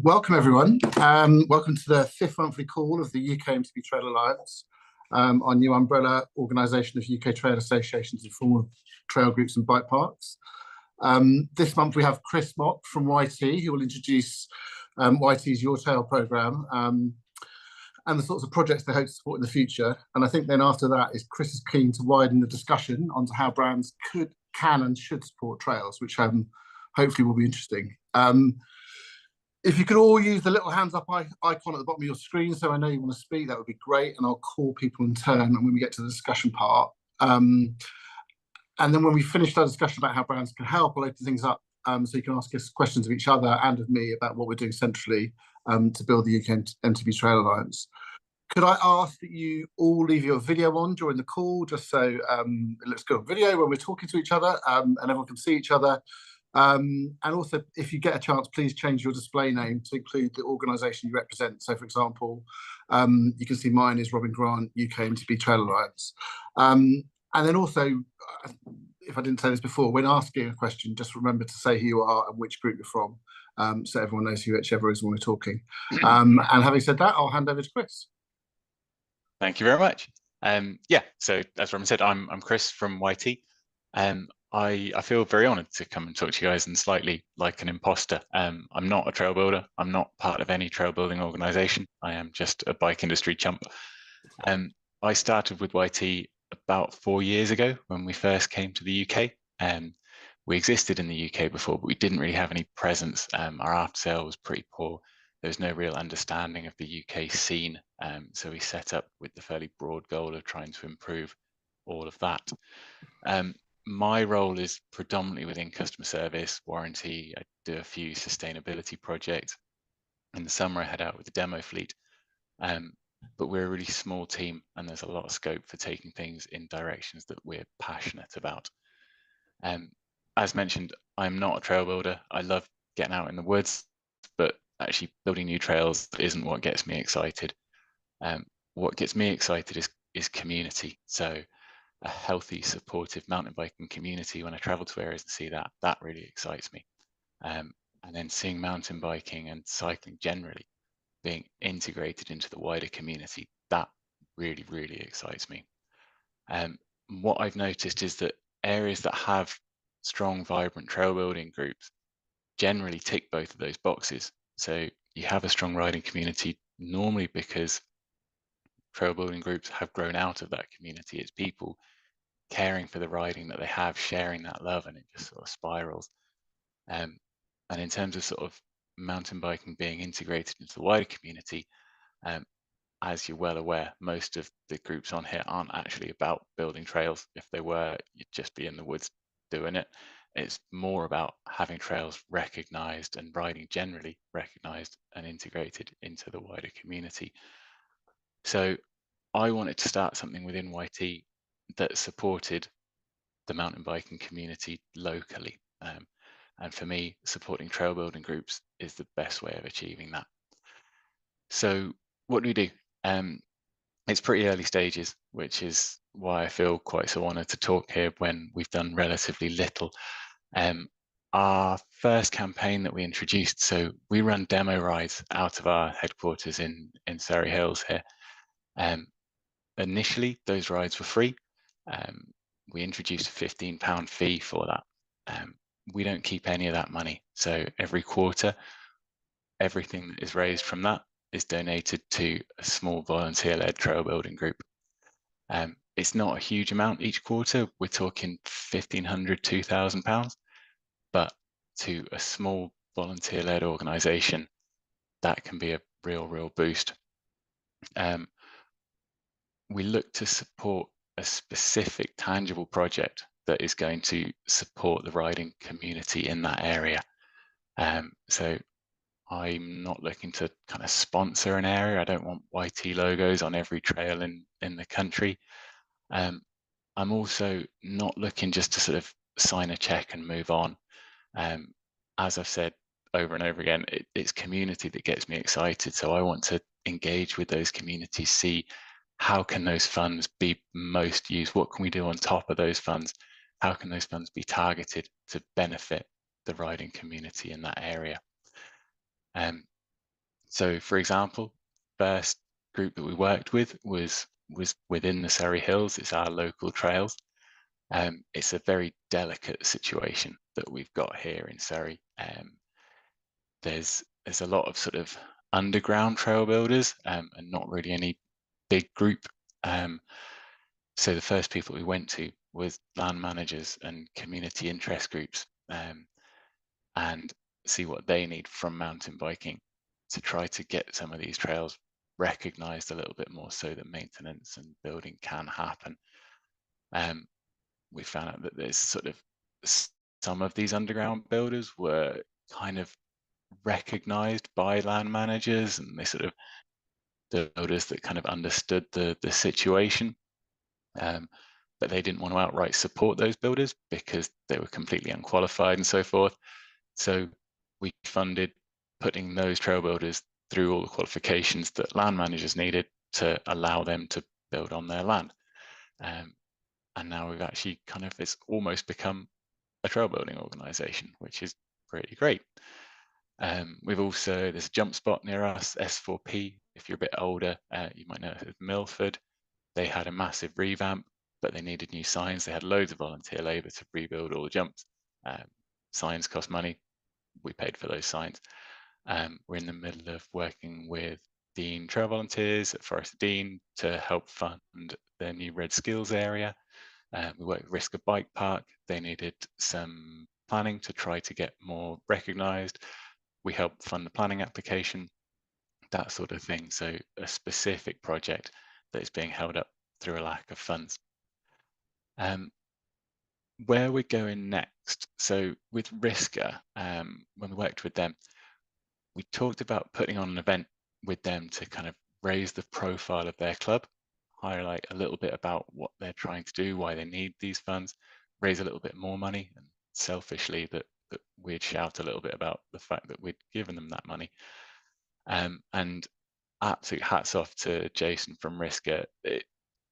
Welcome everyone. Welcome to the fifth monthly call of the UK MTB Trail Alliance, our new umbrella organisation of UK trail associations and former trail groups and bike parks. This month we have Chris Mock from YT, who will introduce YT's Your Trail programme and the sorts of projects they hope to support in the future. And I think then after that is Chris is keen to widen the discussion onto how brands can and should support trails, which hopefully will be interesting. If you could all use the little hands up icon at the bottom of your screen, so I know you want to speak, that would be great, and I'll call people in turn when we get to the discussion part. And then when we finish our discussion about how brands can help, I'll open things up so you can ask us questions of each other and of me about what we're doing centrally to build the UK MTB Trail Alliance. Could I ask that you all leave your video on during the call, just so it looks good on video when we're talking to each other and everyone can see each other. And also, if you get a chance, please change your display name to include the organisation you represent. So, for example, you can see mine is Robin Grant, UK MTB Trail Alliance. And then also, if I didn't say this before, when asking a question, just remember to say who you are and which group you're from, so everyone knows who whichever is when we're talking. And having said that, I'll hand over to Chris. Thank you very much. Yeah, so as Robin said, I'm Chris from YT. I feel very honoured to come and talk to you guys and slightly like an imposter. I'm not a trail builder. I'm not part of any trail building organisation. I am just a bike industry chump. I started with YT about 4 years ago when we first came to the UK. We existed in the UK before, but we didn't really have any presence. Our after sale was pretty poor. There was no real understanding of the UK scene. So we set up with the fairly broad goal of trying to improve all of that. My role is predominantly within customer service, warranty. I do a few sustainability projects. In the summer, I head out with the demo fleet. But we're a really small team and there's a lot of scope for taking things in directions that we're passionate about. As mentioned, I'm not a trail builder. I love getting out in the woods, but actually building new trails isn't what gets me excited. What gets me excited is community. So a healthy, supportive mountain biking community. When I travel to areas and see that really excites me. And then seeing mountain biking and cycling generally being integrated into the wider community, that really, really excites me. What I've noticed is that areas that have strong, vibrant trail building groups generally tick both of those boxes. So you have a strong riding community normally because trail building groups have grown out of that community. It's people caring for the riding that they have, sharing that love, and it just sort of spirals. And in terms of sort of mountain biking being integrated into the wider community, as you're well aware, most of the groups on here aren't actually about building trails. If they were, you'd just be in the woods doing it. It's more about having trails recognised and riding generally recognised and integrated into the wider community. So I wanted to start something within YT that supported the mountain biking community locally. And for me, supporting trail building groups is the best way of achieving that. So what do we do? It's pretty early stages, which is why I feel quite so honoured to talk here when we've done relatively little. Our first campaign that we introduced, so we run demo rides out of our headquarters in Surrey Hills here. Initially, those rides were free. We introduced a £15 fee for that. We don't keep any of that money. So every quarter, everything that is raised from that is donated to a small volunteer-led trail building group. It's not a huge amount each quarter. We're talking £1,500, £2,000, but to a small volunteer-led organisation, that can be a real boost. We look to support a specific tangible project that is going to support the riding community in that area. So I'm not looking to kind of sponsor an area. I don't want YT logos on every trail in the country. I'm also not looking just to sort of sign a check and move on. As I've said over and over again, it's community that gets me excited. So I want to engage with those communities, see how can those funds be most used? What can we do on top of those funds? How can those funds be targeted to benefit the riding community in that area? So, for example, first group that we worked with was within the Surrey Hills. It's our local trails. It's a very delicate situation that we've got here in Surrey. There's a lot of sort of underground trail builders and not really any big group. So the first people we went to was land managers and community interest groups, and see what they need from mountain biking to try to get some of these trails recognized a little bit more so that maintenance and building can happen. We found out that there's sort of some of these underground builders were kind of recognized by land managers, and they sort of, the builders that kind of understood the situation, but they didn't want to outright support those builders because they were completely unqualified and so forth. So we funded putting those trail builders through all the qualifications that land managers needed to allow them to build on their land. And now we've actually kind of, it's almost become a trail building organisation, which is pretty great. We've also, there's a jump spot near us, S4P. If you're a bit older, you might know it as Milford. They had a massive revamp, but they needed new signs. They had loads of volunteer labour to rebuild all the jumps. Signs cost money. We paid for those signs. We're in the middle of working with Dean Trail Volunteers at Forest Dean to help fund their new Red Skills area. We worked with Risca Bike Park. They needed some planning to try to get more recognised. We helped fund the planning application, that sort of thing. So a specific project that is being held up through a lack of funds. Where we're going next. So with Risca, when we worked with them, we talked about putting on an event with them to kind of raise the profile of their club, highlight a little bit about what they're trying to do, why they need these funds, raise a little bit more money, and selfishly that we'd shout a little bit about the fact that we'd given them that money. And absolute hats off to Jason from Risca. It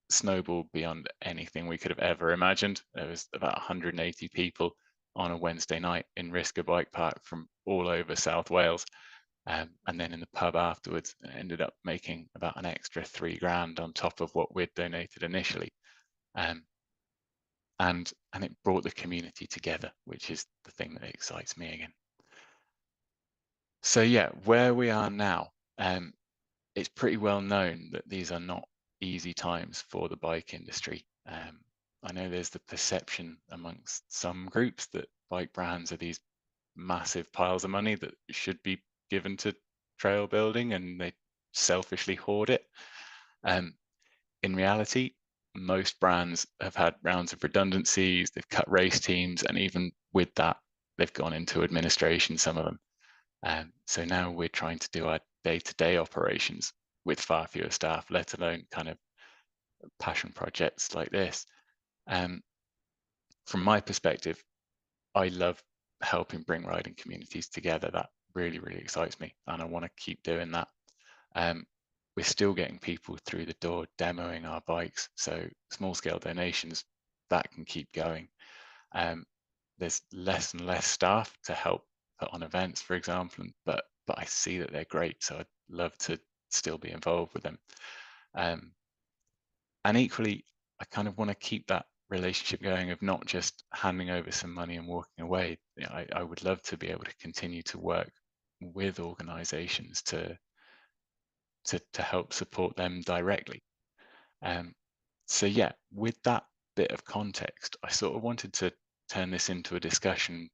snowballed beyond anything we could have ever imagined. There was about 180 people on a Wednesday night in Risca Bike Park from all over South Wales. And then in the pub afterwards, it ended up making about an extra £3,000 on top of what we'd donated initially. And it brought the community together, which is the thing that excites me again. So yeah, where we are now, it's pretty well known that these are not easy times for the bike industry. I know there's the perception amongst some groups that bike brands are these massive piles of money that should be given to trail building and they selfishly hoard it. In reality, most brands have had rounds of redundancies, they've cut race teams, and even with that, they've gone into administration, some of them. So now we're trying to do our day-to-day operations with far fewer staff, let alone kind of passion projects like this. From my perspective, I love helping bring riding communities together. That really, really excites me, and I want to keep doing that. We're still getting people through the door demoing our bikes, so small scale donations, that can keep going. There's less and less staff to help put on events, for example, but I see that they're great, so I'd love to still be involved with them. And equally, I kind of want to keep that relationship going of not just handing over some money and walking away. You know, I would love to be able to continue to work with organizations to help support them directly. So yeah, with that bit of context, I sort of wanted to turn this into a discussion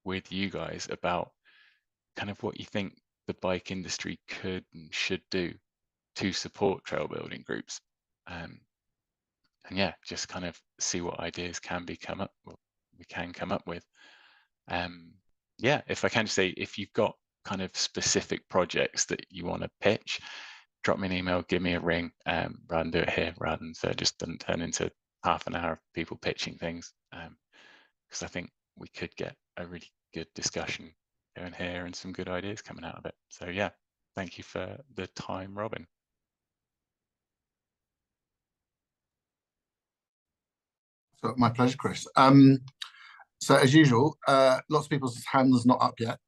with you guys about kind of what you think the bike industry could and should do to support trail building groups. And yeah, just kind of see what ideas we can come up with. Yeah, if I can just say, if you've got kind of specific projects that you want to pitch, drop me an email, give me a ring, rather than do it here, rather than so it just doesn't turn into half an hour of people pitching things. Because I think we could get a really good discussion going here and some good ideas coming out of it. So yeah, thank you for the time, Robin. So my pleasure, Chris. So as usual, lots of people's hands not up yet.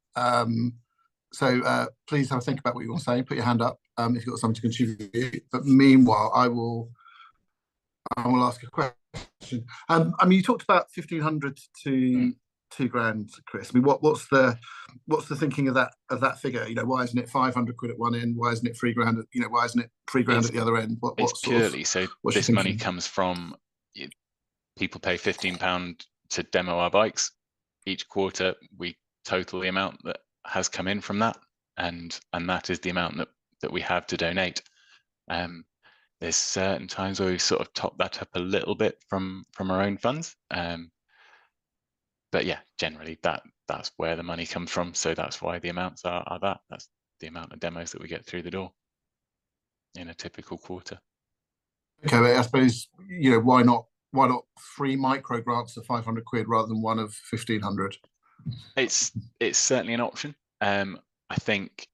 please have a think about what you want to say. Put your hand up if you've got something to contribute. But meanwhile, I will ask a question. I mean, you talked about 1,500 to £2,000, Chris. I mean, what's the thinking of that figure? You know, why isn't it 500 quid at one end? Why isn't it £3,000? You know, why isn't it £3,000 at the other end? It's purely so this money comes from people pay £15 to demo our bikes. Each quarter we total the amount that has come in from that, and that is the amount that we have to donate. There's certain times where we sort of top that up a little bit from our own funds, but yeah, generally that's where the money comes from. So that's why the amounts are that. That's the amount of demos that we get through the door in a typical quarter. Okay, but I suppose, you know, why not 3 micro grants of 500 quid rather than one of 1,500? It's certainly an option. I think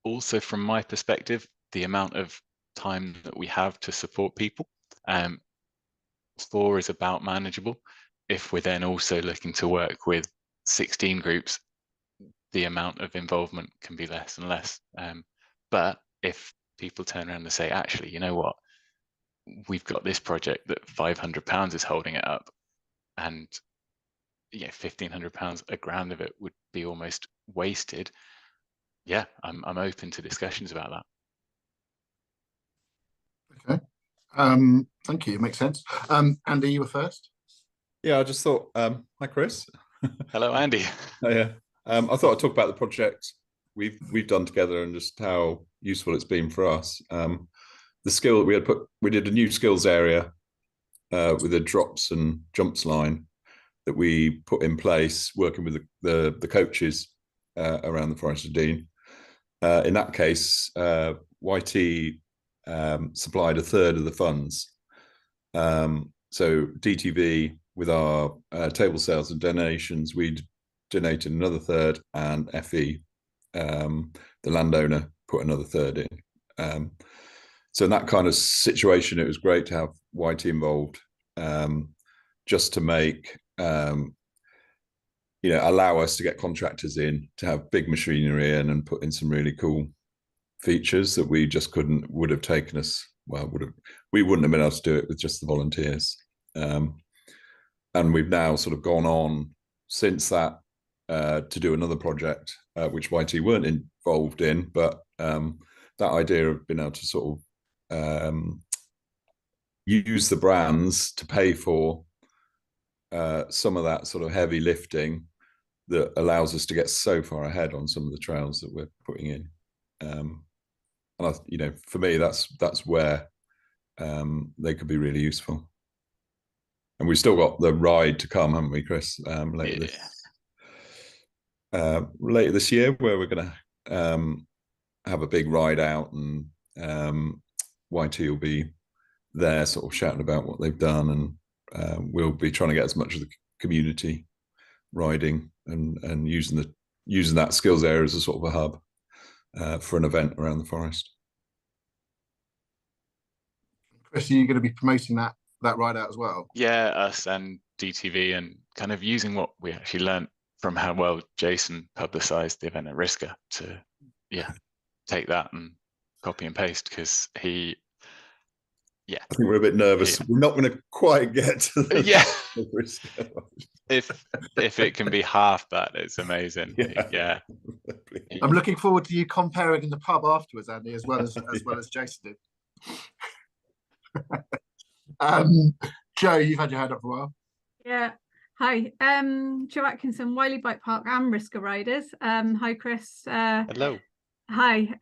also from my perspective, the amount of time that we have to support people, 4 is about manageable. If we're then also looking to work with 16 groups, the amount of involvement can be less and less. But if people turn around and say, actually, you know what, we've got this project that £500 is holding it up, and yeah, £1,500, £1,000 of it would be almost wasted. Yeah, I'm open to discussions about that. Okay, thank you. It makes sense. Andy, you were first. Yeah, I just thought. Hi, Chris. Hello, Andy. Oh, yeah. I thought I'd talk about the project we've done together and just how useful it's been for us. The skill we did a new skills area with a drops and jumps line that we put in place, working with the coaches around the Forest of Dean. In that case, YT supplied a third of the funds. So DTV, with our table sales and donations, we donated another third, and FE, the landowner, put another third in. So in that kind of situation, it was great to have YT involved, just to make, allow us to get contractors in, to have big machinery in and put in some really cool features that we just would have taken us, we wouldn't have been able to do it with just the volunteers. And we've now sort of gone on since that to do another project, which YT weren't involved in, but that idea of being able to sort of use the brands to pay for some of that sort of heavy lifting that allows us to get so far ahead on some of the trails that we're putting in. And for me, that's where they could be really useful. And we've still got the ride to come, haven't we, Chris? Later this year, where we're going to have a big ride out, and YT will be there, sort of shouting about what they've done, and we'll be trying to get as much of the community riding and using that skills area as a sort of a hub for an event around the forest. Chris, are you going to be promoting that ride out as well? Yeah, us and DTV, and kind of using what we actually learned from how well Jason publicised the event at Risca to take that and copy and paste, because I think we're a bit nervous. We're not going to quite get to the Risca. If it can be half that, it's amazing. Yeah. I'm looking forward to you comparing in the pub afterwards, Andy, as well as Jason did. Joe, you've had your hand up for a while. Yeah. Hi. Joe Atkinson, Wyllie Bike Park and Risca Riders. Hi, Chris. Hello. Hi.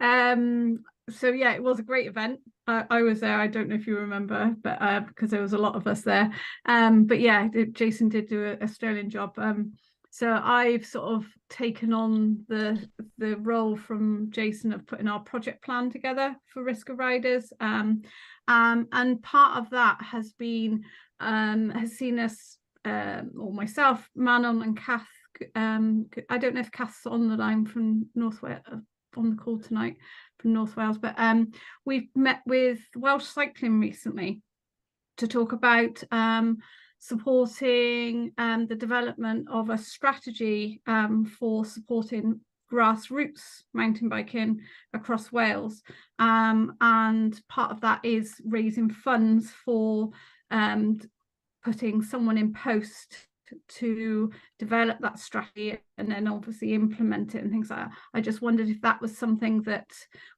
So yeah, it was a great event. I was there. I don't know if you remember, but because there was a lot of us there. But yeah, Jason did do a sterling job. So I've sort of taken on the role from Jason of putting our project plan together for Risca Riders. And part of that has been has seen us, or myself, Manon and Kath. I don't know if Kath's on the line from North Wales, on the call tonight from North Wales, but we've met with Welsh Cycling recently to talk about supporting the development of a strategy for supporting grassroots mountain biking across Wales, and part of that is raising funds for putting someone in post to develop that strategy and then obviously implement it and things like that. I just wondered if that was something that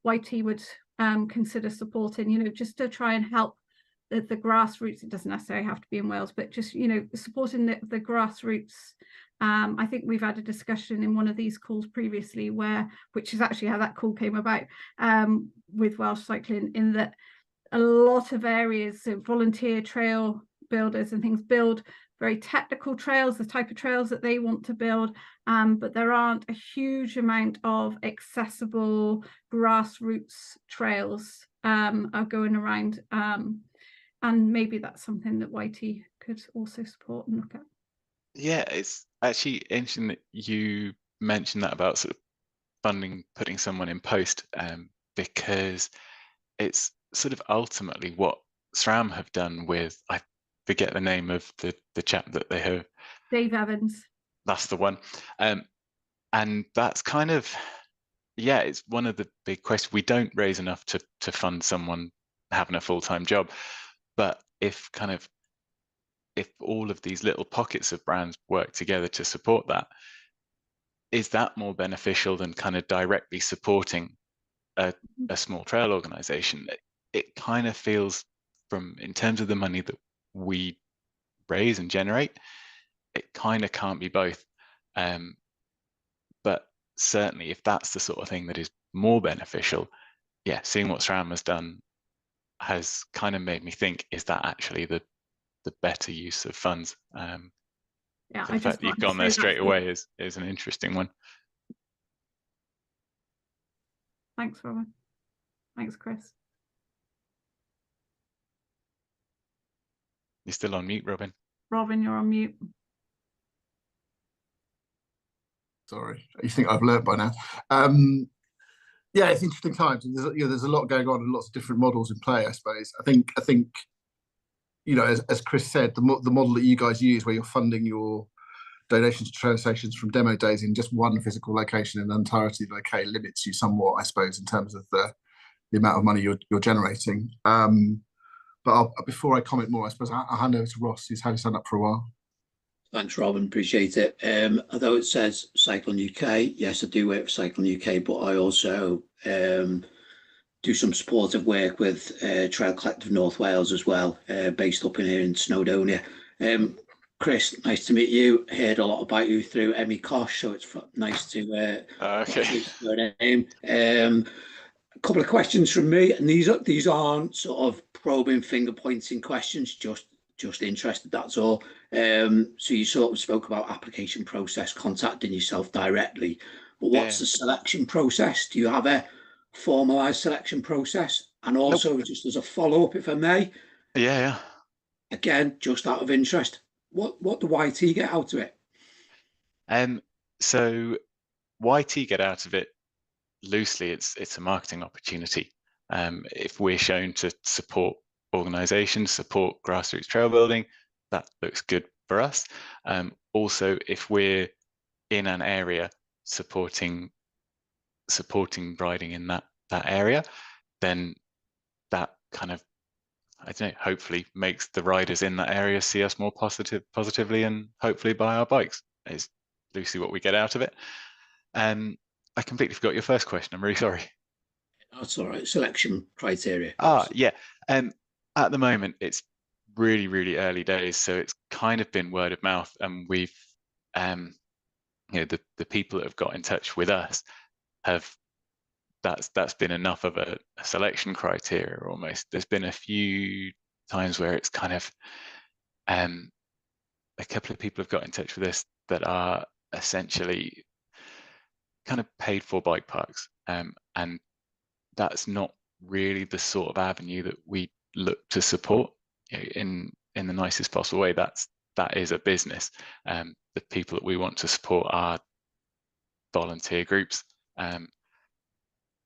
YT would consider supporting, you know, just to try and help the grassroots. It doesn't necessarily have to be in Wales, but just, you know, supporting the grassroots. I think we've had a discussion in one of these calls previously which is actually how that call came about, with Welsh cycling, in that a lot of areas, so volunteer trail builders and things, build very technical trails, the type of trails that they want to build, but there aren't a huge amount of accessible grassroots trails are going around, and maybe that's something that YT could also support and look at. Yeah, it's actually interesting that you mentioned that about sort of funding, putting someone in post, because it's sort of ultimately what SRAM have done with, I forget the name of the chap that they have. Dave Evans. That's the one. And that's kind of, yeah, it's one of the big questions. We don't raise enough to fund someone having a full-time job. But if all of these little pockets of brands work together to support that, is that more beneficial than kind of directly supporting a small trail organization? It kind of feels, in terms of the money that we raise and generate, it kind of can't be both. But certainly if that's the sort of thing that is more beneficial, yeah, seeing what SRAM has done has kind of made me think, is that actually the better use of funds? Yeah, the fact that you've gone there straight away is an interesting one. Thanks, Robin. Thanks, Chris. You're still on mute, Robin. Robin, you're on mute. Sorry, you think I've learnt by now. Yeah, it's interesting times. There's a lot going on and lots of different models in play, I suppose. I think you know, as Chris said, the model that you guys use, where you're funding your donations to trail stations from demo days in just one physical location in the entirety of the UK, limits you somewhat, I suppose, in terms of the amount of money you're generating. But before I comment more, I suppose I'll hand over to Ross, who's had his hand up for a while. Thanks, Robin. Appreciate it. Although it says Cycling UK, yes, I do work for Cycling UK, but I also do some supportive work with Trail Collective North Wales as well, based up in here in Snowdonia. Chris, nice to meet you. Heard a lot about you through Emmy Kosh, so it's nice to your name. A couple of questions from me, and these aren't sort of probing, finger pointing questions, just interested, that's all. So you sort of spoke about application process, contacting yourself directly, but what's the selection process? Do you have a formalized selection process? And also, just as a follow-up, if I may, again, just out of interest, what do YT get out of it? So YT get out of it, loosely, it's a marketing opportunity. If we're shown to support organizations, support grassroots trail building, that looks good for us. Also, if we're in an area supporting riding in that area, then that kind of, I don't know, hopefully makes the riders in that area see us more positively and hopefully buy our bikes, is loosely what we get out of it. I completely forgot your first question. I'm really sorry. That's all right. Selection criteria. Yeah. At the moment, it's really, really early days, so it's kind of been word of mouth, and we've, you know, the people that have got in touch with us have, that's been enough of a selection criteria almost. There's been a few times where it's kind of, a couple of people have got in touch with us that are essentially kind of paid for bike parks, and that's not really the sort of avenue that we look to support, you know, in the nicest possible way. That is a business. The people that we want to support are volunteer groups,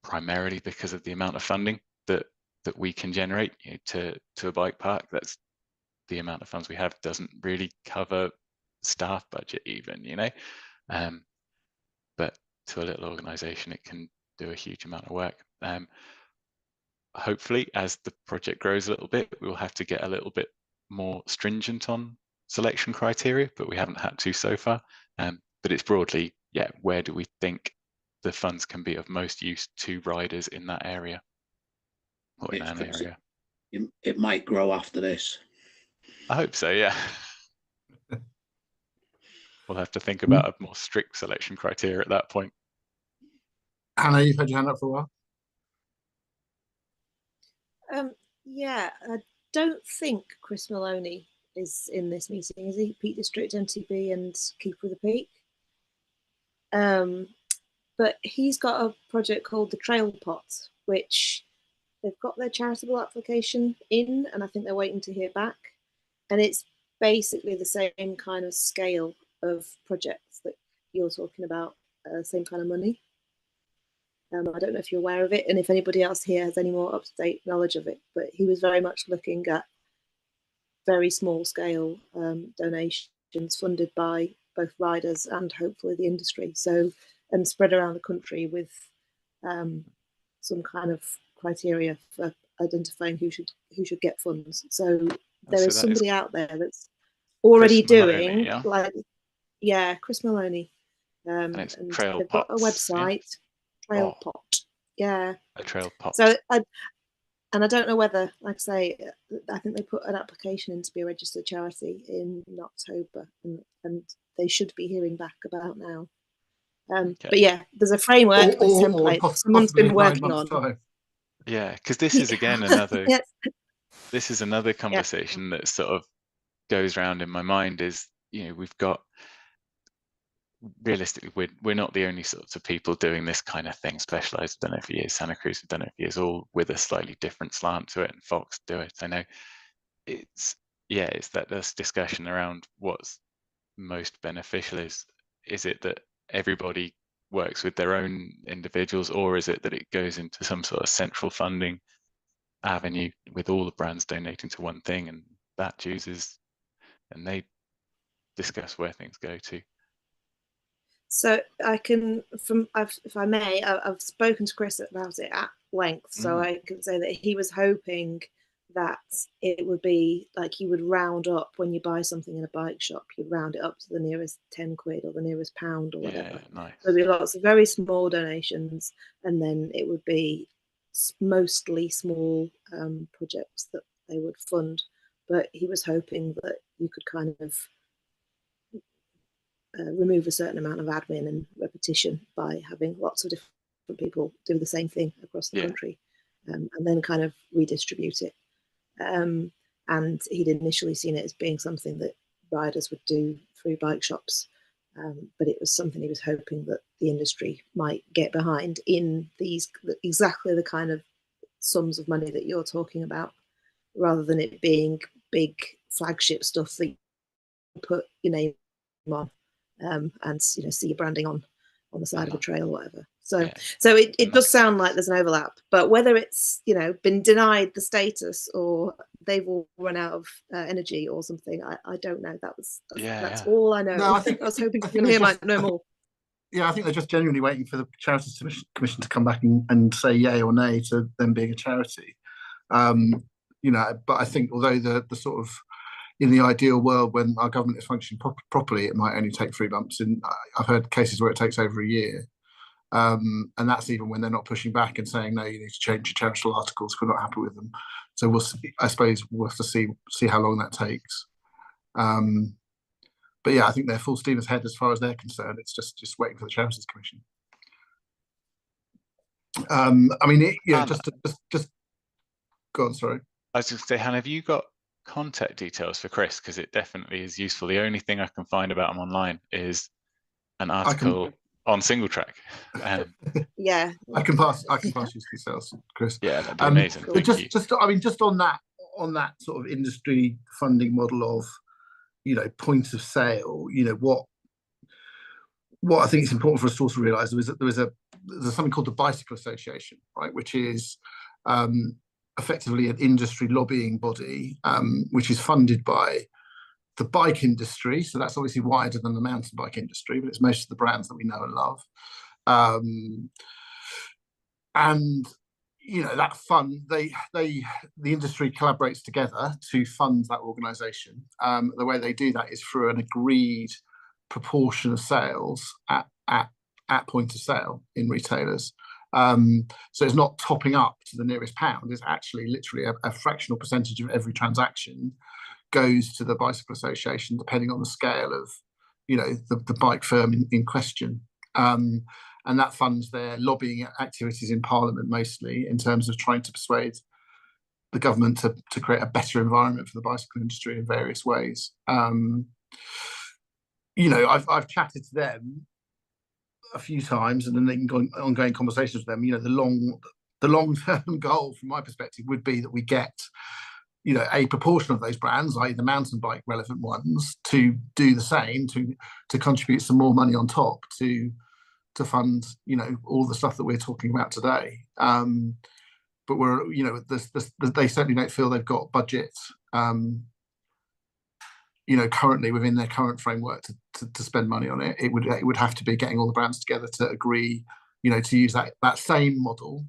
primarily because of the amount of funding that we can generate, you know, to a bike park. That's the amount of funds we have, doesn't really cover staff budget even, you know. But to a little organisation, it can do a huge amount of work. Hopefully, as the project grows a little bit, we'll have to get a little bit more stringent on selection criteria, but we haven't had to so far. But it's broadly, yeah, where do we think the funds can be of most use to riders in that area or in an area? It might grow after this. I hope so, yeah. We'll have to think about a more strict selection criteria at that point. Hannah, you've had your hand up for a while. Yeah, I don't think Chris Maloney is in this meeting, is he? Peak District MTB and Keeper of the Peak. But he's got a project called the Trail Pot, which they've got their charitable application in, and I think they're waiting to hear back. And it's basically the same kind of scale of projects that you're talking about, same kind of money. I don't know if you're aware of it, and if anybody else here has any more up-to-date knowledge of it, but he was very much looking at very small scale donations funded by both riders and hopefully the industry. So, and spread around the country with some kind of criteria for identifying who should get funds. So there is somebody out there that's already doing, like, yeah, Chris Maloney. And Trail they've got a website. Yeah. Trail Pot, yeah. A Trail Pot. So, I don't know whether, like I say, I think they put an application in to be a registered charity in October, and they should be hearing back about now. Okay. But yeah, there's a framework, a template. Someone's been working on. Time. Yeah, because this is again another. Yes. This is another conversation that sort of goes around in my mind. Is, you know, we've got, realistically, we're not the only sorts of people doing this kind of thing. Specialized have done it for years, Santa Cruz have done it for years, all with a slightly different slant to it, and Fox do it. I know it's that this discussion around what's most beneficial. Is it that everybody works with their own individuals, or is it that it goes into some sort of central funding avenue with all the brands donating to one thing, and that chooses and they discuss where things go to? So I can, if I may, I've spoken to Chris about it at length, so I can say that he was hoping that it would be like you would round up when you buy something in a bike shop, you'd round it up to the nearest 10 quid or the nearest pound or whatever. Yeah, nice. There'd be lots of very small donations, and then it would be mostly small projects that they would fund. But he was hoping that you could kind of remove a certain amount of admin and repetition by having lots of different people do the same thing across the country, and then kind of redistribute it. And he'd initially seen it as being something that riders would do through bike shops, but it was something he was hoping that the industry might get behind in these exactly the kind of sums of money that you're talking about, rather than it being big flagship stuff that you put your name on. And see your branding on the side of a trail or whatever. So it does sound like there's an overlap, but whether it's been denied the status or they've all run out of energy or something, I don't know. That's all I know. No, I was hoping people here might know more. Yeah, I think they're just genuinely waiting for the Charities Commission to come back and say yay or nay to them being a charity. But I think although the sort of, in the ideal world, when our government is functioning properly, it might only take 3 months. And I've heard cases where it takes over a year. And that's even when they're not pushing back and saying, no, you need to change your charitable articles if we're not happy with them. So we'll see, I suppose we'll have to see how long that takes. But yeah, I think they're full steam ahead as far as they're concerned. It's just waiting for the Charities Commission. Just go on, sorry. I was just going to say, Hannah, have you got contact details for Chris? Because it definitely is useful. The only thing I can find about him online is an article on Singletrack. Yeah, I can pass you details, Chris. Yeah, that'd be amazing. But just on that sort of industry funding model of point of sale, what I think is important for us to also realise is that there's something called the Bicycle Association, right, which is effectively an industry lobbying body, which is funded by the bike industry. So that's obviously wider than the mountain bike industry, but it's most of the brands that we know and love. And you know, that fund, the industry collaborates together to fund that organisation. The way they do that is through an agreed proportion of sales at point of sale in retailers. So it's not topping up to the nearest pound. It's actually literally a fractional percentage of every transaction goes to the bicycle association, depending on the scale of, you know, the bike firm in question. And that funds their lobbying activities in Parliament, mostly in terms of trying to persuade the government to create a better environment for the bicycle industry in various ways. You know, I've chatted to them a few times, and then they can go on ongoing conversations with them. You know, the long-term goal from my perspective would be that we get, you know, a proportion of those brands, i.e. the mountain bike relevant ones, to do the same, to contribute some more money on top to fund, you know, all the stuff that we're talking about today. But we're, you know, they certainly don't feel they've got budget, you know, currently within their current framework to spend money on it. It would have to be getting all the brands together to agree, you know, to use that same model,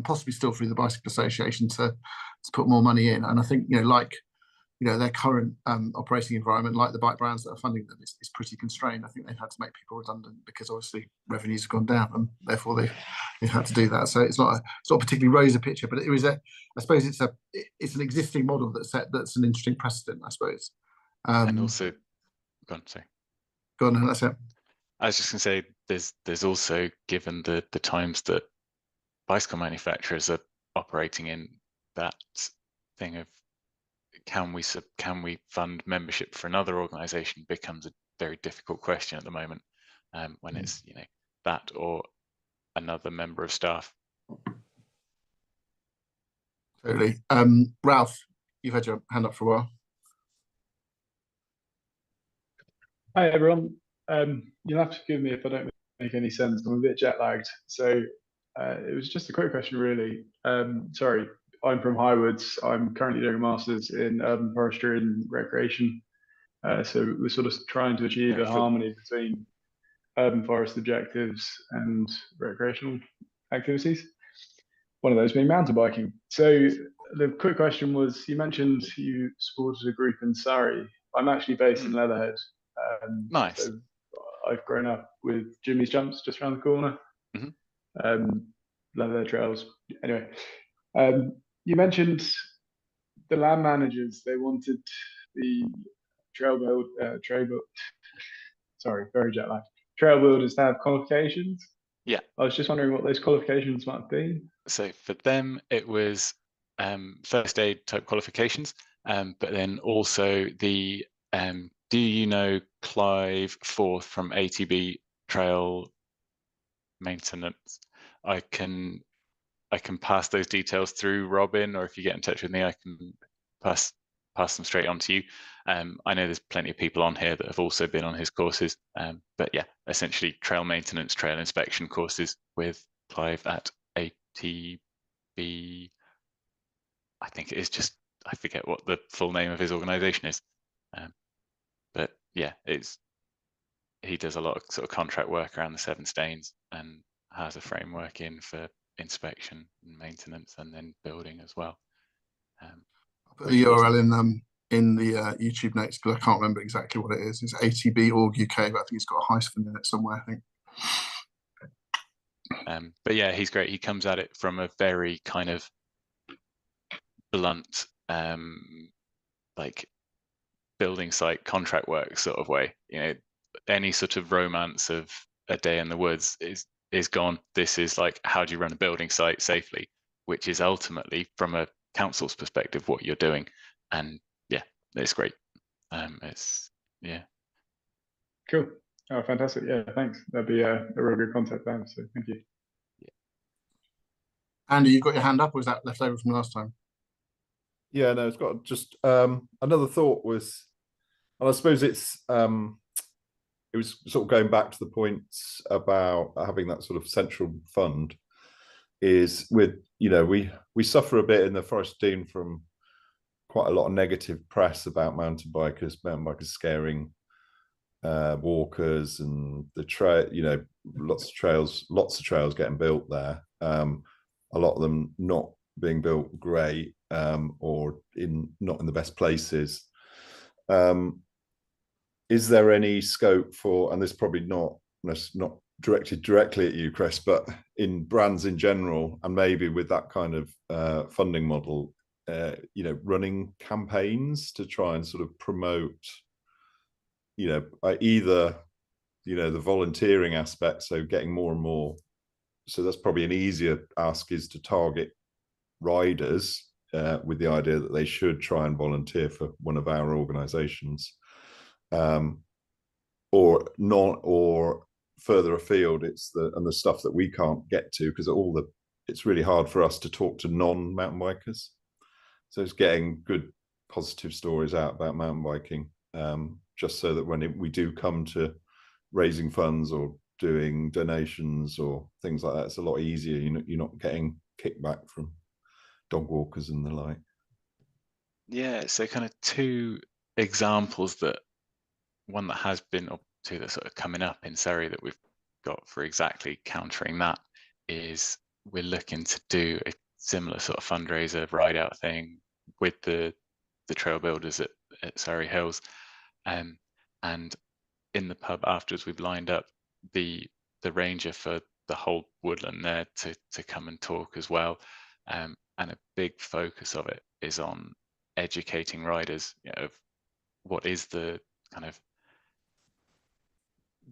possibly still through the Bicycle Association to put more money in. And I think, you know, like, you know, their current operating environment, like the bike brands that are funding them, is pretty constrained. I think they've had to make people redundant because obviously revenues have gone down, and therefore they've had to do that. So it's not a particularly rosy picture, but I suppose it's an existing model that's an interesting precedent, I suppose. And also, go on, sorry. Go on, that's it. I was just going to say, there's also, given the times that bicycle manufacturers are operating in, that thing of can we fund membership for another organisation becomes a very difficult question at the moment, when it's, you know, that or another member of staff. Totally. Ralph, you've had your hand up for a while. Hi everyone. You'll have to forgive me if I don't make any sense. I'm a bit jet lagged, so it was just a quick question, really. Sorry, I'm from Highwoods. I'm currently doing a master's in urban forestry and recreation. So we're sort of trying to achieve a harmony between urban forest objectives and recreational activities. One of those being mountain biking. So the quick question was, you mentioned you supported a group in Surrey. I'm actually based in Leatherhead. Nice. So I've grown up with Jimmy's Jumps just around the corner. Leatherhead Trails. Anyway, you mentioned the land managers. They wanted the trail builders to have qualifications. Yeah. I was just wondering what those qualifications might be. So for them, it was first aid type qualifications, but then also the do you know Clive Forth from ATB Trail Maintenance? I can pass those details through Robin, or if you get in touch with me, I can pass them straight on to you. I know there's plenty of people on here that have also been on his courses, but yeah, essentially trail maintenance, trail inspection courses with Clive at ATB. I think it is just, I forget what the full name of his organisation is, but yeah, he does a lot of sort of contract work around the Seven Stains and has a framework in for inspection and maintenance and then building as well. I'll put the URL in the YouTube notes because I can't remember exactly what it is. It's ATB.org UK, but I think it's got a hyphen in it somewhere, I think. But yeah, he's great. He comes at it from a very kind of blunt, like building site contract work sort of way. You know, any sort of romance of a day in the woods is gone. This is like, how do you run a building site safely, which is ultimately from a council's perspective what you're doing. And yeah, it's great. Yeah, cool. Oh, fantastic. Yeah, thanks. That'd be a real good contact there, so thank you. Yeah. Andy, you've got your hand up, or was that left over from last time? Yeah, no, it's got just another thought was, and I suppose it was sort of going back to the points about having that sort of central fund, is with, you know, we suffer a bit in the Forest Dean from quite a lot of negative press about mountain bikers scaring walkers and the trail, you know, lots of trails getting built there. A lot of them not being built great, or not in the best places. Is there any scope for, and this is probably not directed directly at you, Chris, but in brands in general, and maybe with that kind of funding model, you know, running campaigns to try and sort of promote, you know, either, you know, the volunteering aspect, so getting more and more. So that's probably an easier ask, is to target riders with the idea that they should try and volunteer for one of our organisations, or not, or further afield, it's the stuff that we can't get to because it's really hard for us to talk to non-mountain bikers. So it's getting good positive stories out about mountain biking, just so that when we do come to raising funds or doing donations or things like that, it's a lot easier. You're not getting kickback from dog walkers and the like. Yeah, so kind of two examples, that one that has been, or two that sort of coming up in Surrey that we've got for exactly countering that, is we're looking to do a similar sort of fundraiser ride out thing with the trail builders at Surrey Hills, and in the pub afterwards we've lined up the ranger for the whole woodland there to come and talk as well, and a big focus of it is on educating riders, you know, of what is the kind of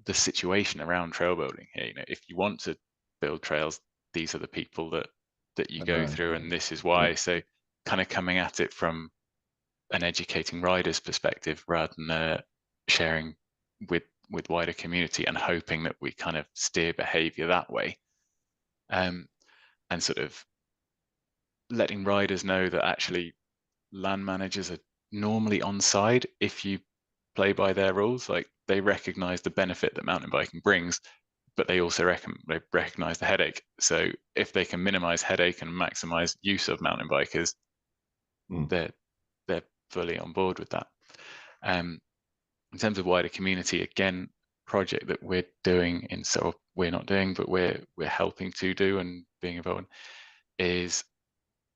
the situation around trail building here. You know, if you want to build trails, these are the people that you go through, and this is why. So kind of coming at it from an educating riders perspective rather than sharing with wider community and hoping that we kind of steer behavior that way, and sort of letting riders know that actually land managers are normally on side if you play by their rules. Like, they recognize the benefit that mountain biking brings, but they also recognize the headache. So if they can minimize headache and maximize use of mountain bikers, they're fully on board with that. In terms of wider community, again, project that we're doing we're not doing, but we're helping to do and being involved in, is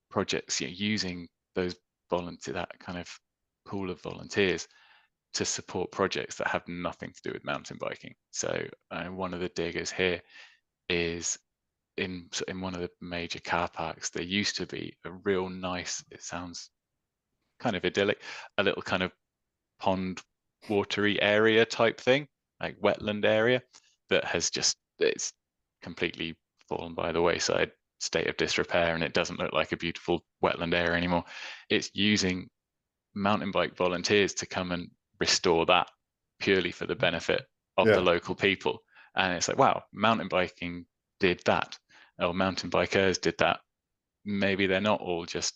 projects, you know, using those that kind of pool of volunteers to support projects that have nothing to do with mountain biking. So one of the diggers here is in one of the major car parks. There used to be a real nice, it sounds kind of idyllic, a little kind of pond watery area type thing, like wetland area, that has it's completely fallen by the wayside, state of disrepair, and it doesn't look like a beautiful wetland area anymore. It's using mountain bike volunteers to come and restore that purely for the benefit of the local people. And it's like, wow, mountain biking did that, or mountain bikers did that. Maybe they're not all just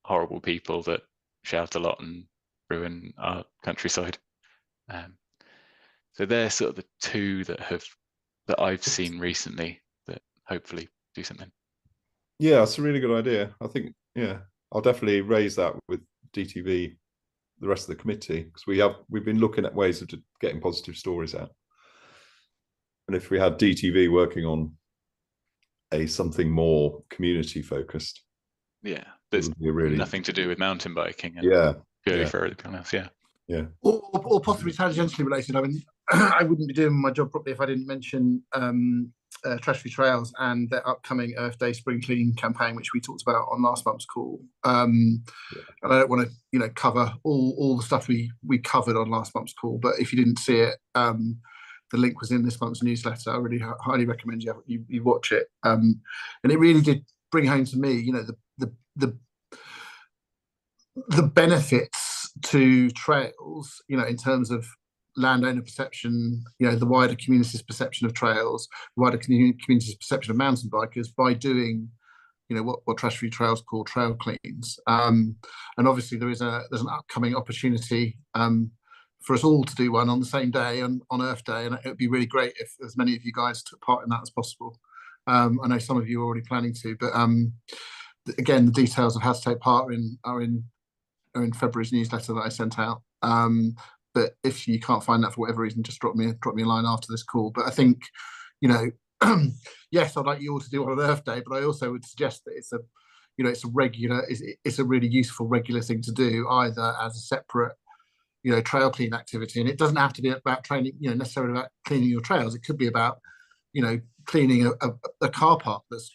horrible people that shout a lot and ruin our countryside. So they're sort of the two that I've seen recently that hopefully do something. Yeah, it's a really good idea. I think, yeah, I'll definitely raise that with DTV, the rest of the committee, because we've been looking at ways of getting positive stories out. And if we had DTV working on something more community focused, there's nothing to do with mountain biking, and purely for everything else, or possibly tangentially related. I mean, I wouldn't be doing my job properly if I didn't mention Trash-Free Trails and their upcoming Earth Day Spring Clean campaign, which we talked about on last month's call. And I don't want to, cover all the stuff we covered on last month's call, but if you didn't see it, the link was in this month's newsletter. I really highly recommend you watch it. And it really did bring home to me, the benefits to trails, in terms of landowner perception, the wider community's perception of trails, the wider community's perception of mountain bikers by doing, what Trash-Free Trails call trail cleans. And obviously there's an upcoming opportunity for us all to do one on the same day, on Earth Day, and it would be really great if as many of you guys took part in that as possible. I know some of you are already planning to, but again, the details of how to take part are in February's newsletter that I sent out. but if you can't find that for whatever reason, just drop me a line after this call. But I think, you know, yes, I'd like you all to do it on an Earth Day, but I also would suggest that it's a, you know, it's a really useful regular thing to do, either as a separate, you know, trail clean activity. And it doesn't have to be about training, you know, necessarily about cleaning your trails. It could be about, you know, cleaning a car park that's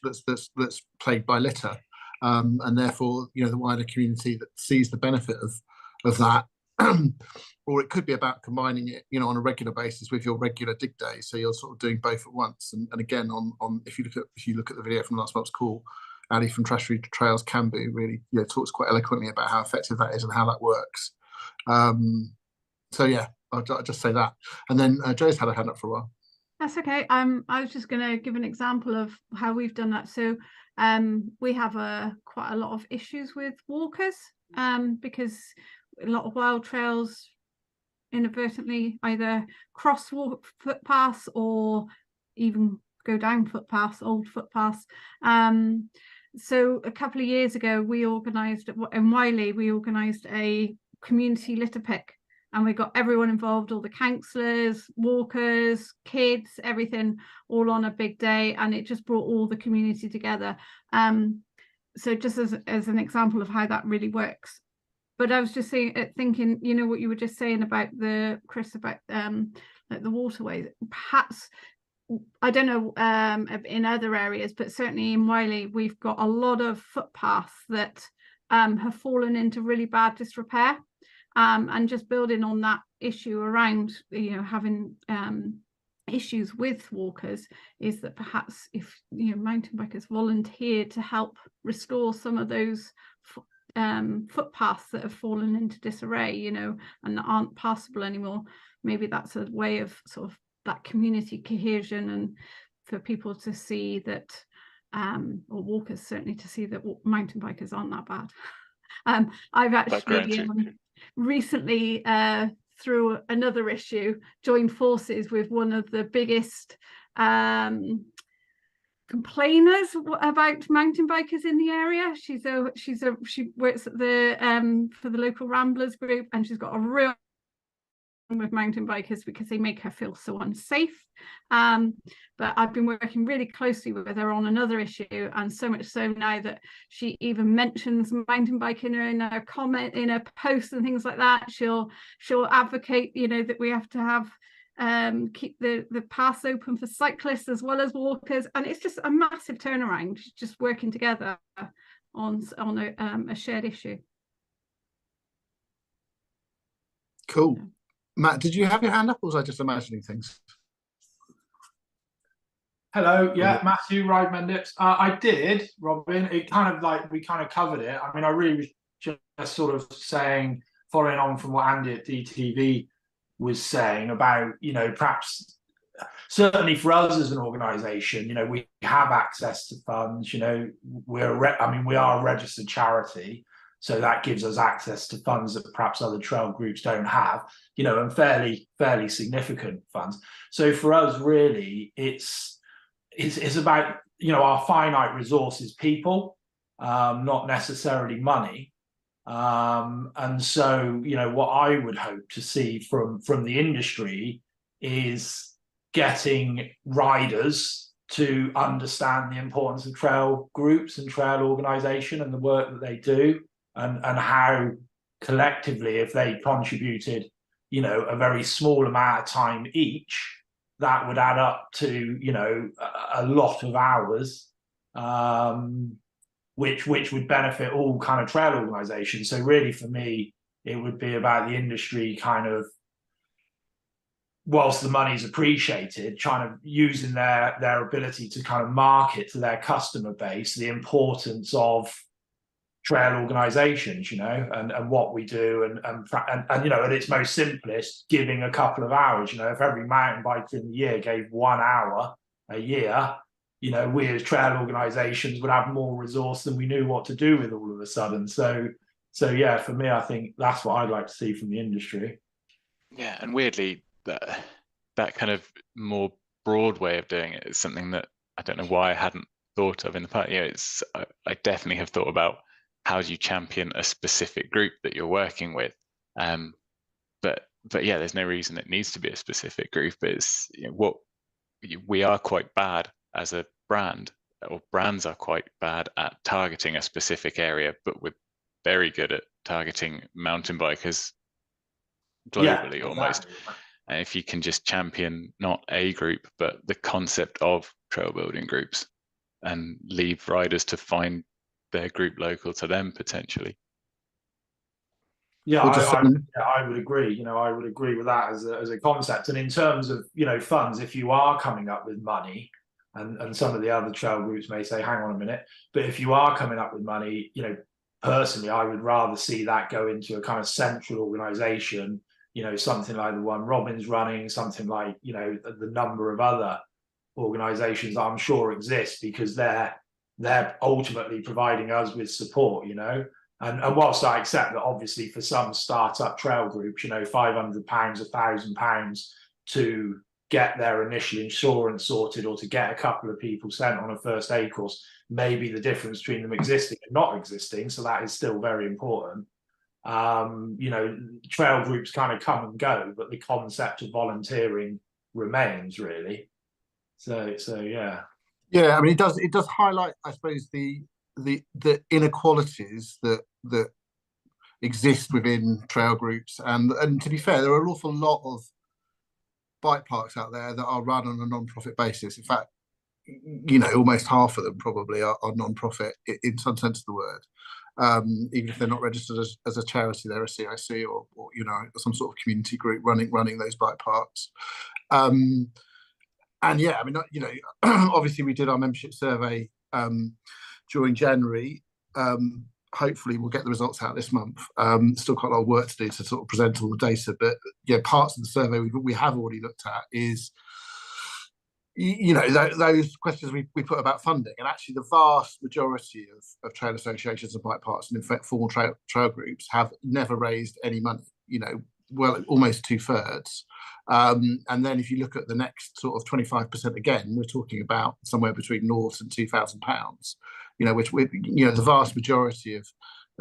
plagued by litter, and therefore, you know, the wider community that sees the benefit of that. Or it could be about combining it, you know, on a regular basis with your regular dig day, so you're sort of doing both at once. And again, on if you look at the video from last month's call, Ali from Trash-Free Trails Cambu really, you know, talks quite eloquently about how effective that is and how that works. So yeah, I'll just say that. And then Joe's had a hand up for a while. That's okay. I was just going to give an example of how we've done that. So we have quite a lot of issues with walkers, because a lot of wild trails inadvertently either cross footpaths or even go down footpaths, old footpaths. So a couple of years ago, we organised in Wyllie, we organised a community litter pick, and we got everyone involved, all the councillors, walkers, kids, everything, all on a big day, and it just brought all the community together. So just as an example of how that really works. But I was just thinking, you know, what you were just saying about Chris, about like the waterways. Perhaps, I don't know, in other areas, but certainly in Wyllie, we've got a lot of footpaths that have fallen into really bad disrepair. And just building on that issue around, you know, having issues with walkers, is that perhaps if, you know, mountain bikers volunteer to help restore some of those footpaths that have fallen into disarray, you know, and that aren't passable anymore, maybe that's a way of sort of that community cohesion, and for people to see that, or walkers certainly to see that mountain bikers aren't that bad. I've actually recently, through another issue, joined forces with one of the biggest complainers about mountain bikers in the area. She works at the for the local Ramblers group, and she's got a real with mountain bikers because they make her feel so unsafe. But I've been working really closely with her on another issue, and so much so now that she even mentions mountain biking in a comment, in a post and things like that. She'll advocate, you know, that we have to have keep the paths open for cyclists as well as walkers, and it's just a massive turnaround, just working together on a shared issue. Cool. Yeah. Matt, did you have your hand up, or was I just imagining things? Hello, yeah, Matthew, Ride Mendips. I did, Robin. It kind of like, we kind of covered it. I mean, I really was just sort of saying, following on from what Andy at DTV was saying about, you know, perhaps certainly for us as an organisation, you know, we have access to funds. You know, we are a registered charity, so that gives us access to funds that perhaps other trail groups don't have, you know, and fairly significant funds. So for us, really, it's about, you know, our finite resources, people, not necessarily money. And so, you know, what I would hope to see from the industry is getting riders to understand the importance of trail groups and trail organisation and the work that they do, and how collectively, if they contributed, you know, a very small amount of time each, that would add up to, you know, a lot of hours, which would benefit all kind of trail organisations. So really, for me, it would be about the industry kind of, whilst the money's appreciated, trying to using their ability to kind of market to their customer base the importance of trail organisations, you know, and what we do, and you know, at its most simplest, giving a couple of hours. You know, if every mountain biker in the year gave 1 hour a year, you know, we as trail organisations would have more resource than we knew what to do with all of a sudden. So yeah, for me, I think that's what I'd like to see from the industry. Yeah, and weirdly, that kind of more broad way of doing it is something that I don't know why I hadn't thought of in the past. You know, I definitely have thought about how do you champion a specific group that you're working with, but but yeah, there's no reason it needs to be a specific group. But it's, you know, what we are quite bad as a brand, or brands are quite bad at targeting a specific area, but we're very good at targeting mountain bikers globally, almost. And if you can just champion not a group, but the concept of trail building groups, and leave riders to find their group local to them potentially. Yeah, I would agree. You know, I would agree with that as a concept. And in terms of, you know, funds, if you are coming up with money, and some of the other trail groups may say, hang on a minute, but if you are coming up with money, you know, personally, I would rather see that go into a kind of central organisation, you know, something like the one Robin's running, something like, you know, the number of other organisations I'm sure exist, because they're ultimately providing us with support, you know. And whilst I accept that obviously for some startup trail groups, you know, £500, £1,000 to get their initial insurance sorted, or to get a couple of people sent on a first aid course, may be the difference between them existing and not existing. So that is still very important. You know, trail groups kind of come and go, but the concept of volunteering remains, really. So yeah. Yeah, I mean, it does highlight, I suppose, the inequalities that exist within trail groups, and to be fair, there are an awful lot of bike parks out there that are run on a non-profit basis. In fact, you know, almost half of them probably are non-profit in some sense of the word. Even if they're not registered as a charity, they're a CIC or you know, some sort of community group running those bike parks. And yeah, I mean, you know, obviously we did our membership survey during January. Hopefully we'll get the results out this month. Still quite a lot of work to do to sort of present all the data, but yeah, parts of the survey we have already looked at is, you know, those questions we put about funding, and actually the vast majority of trail associations and bike parks, and in fact formal trail groups, have never raised any money, you know, well, almost 2/3. And then if you look at the next sort of 25%, again, we're talking about somewhere between £0 and £2,000, you know, which, you know, the vast majority of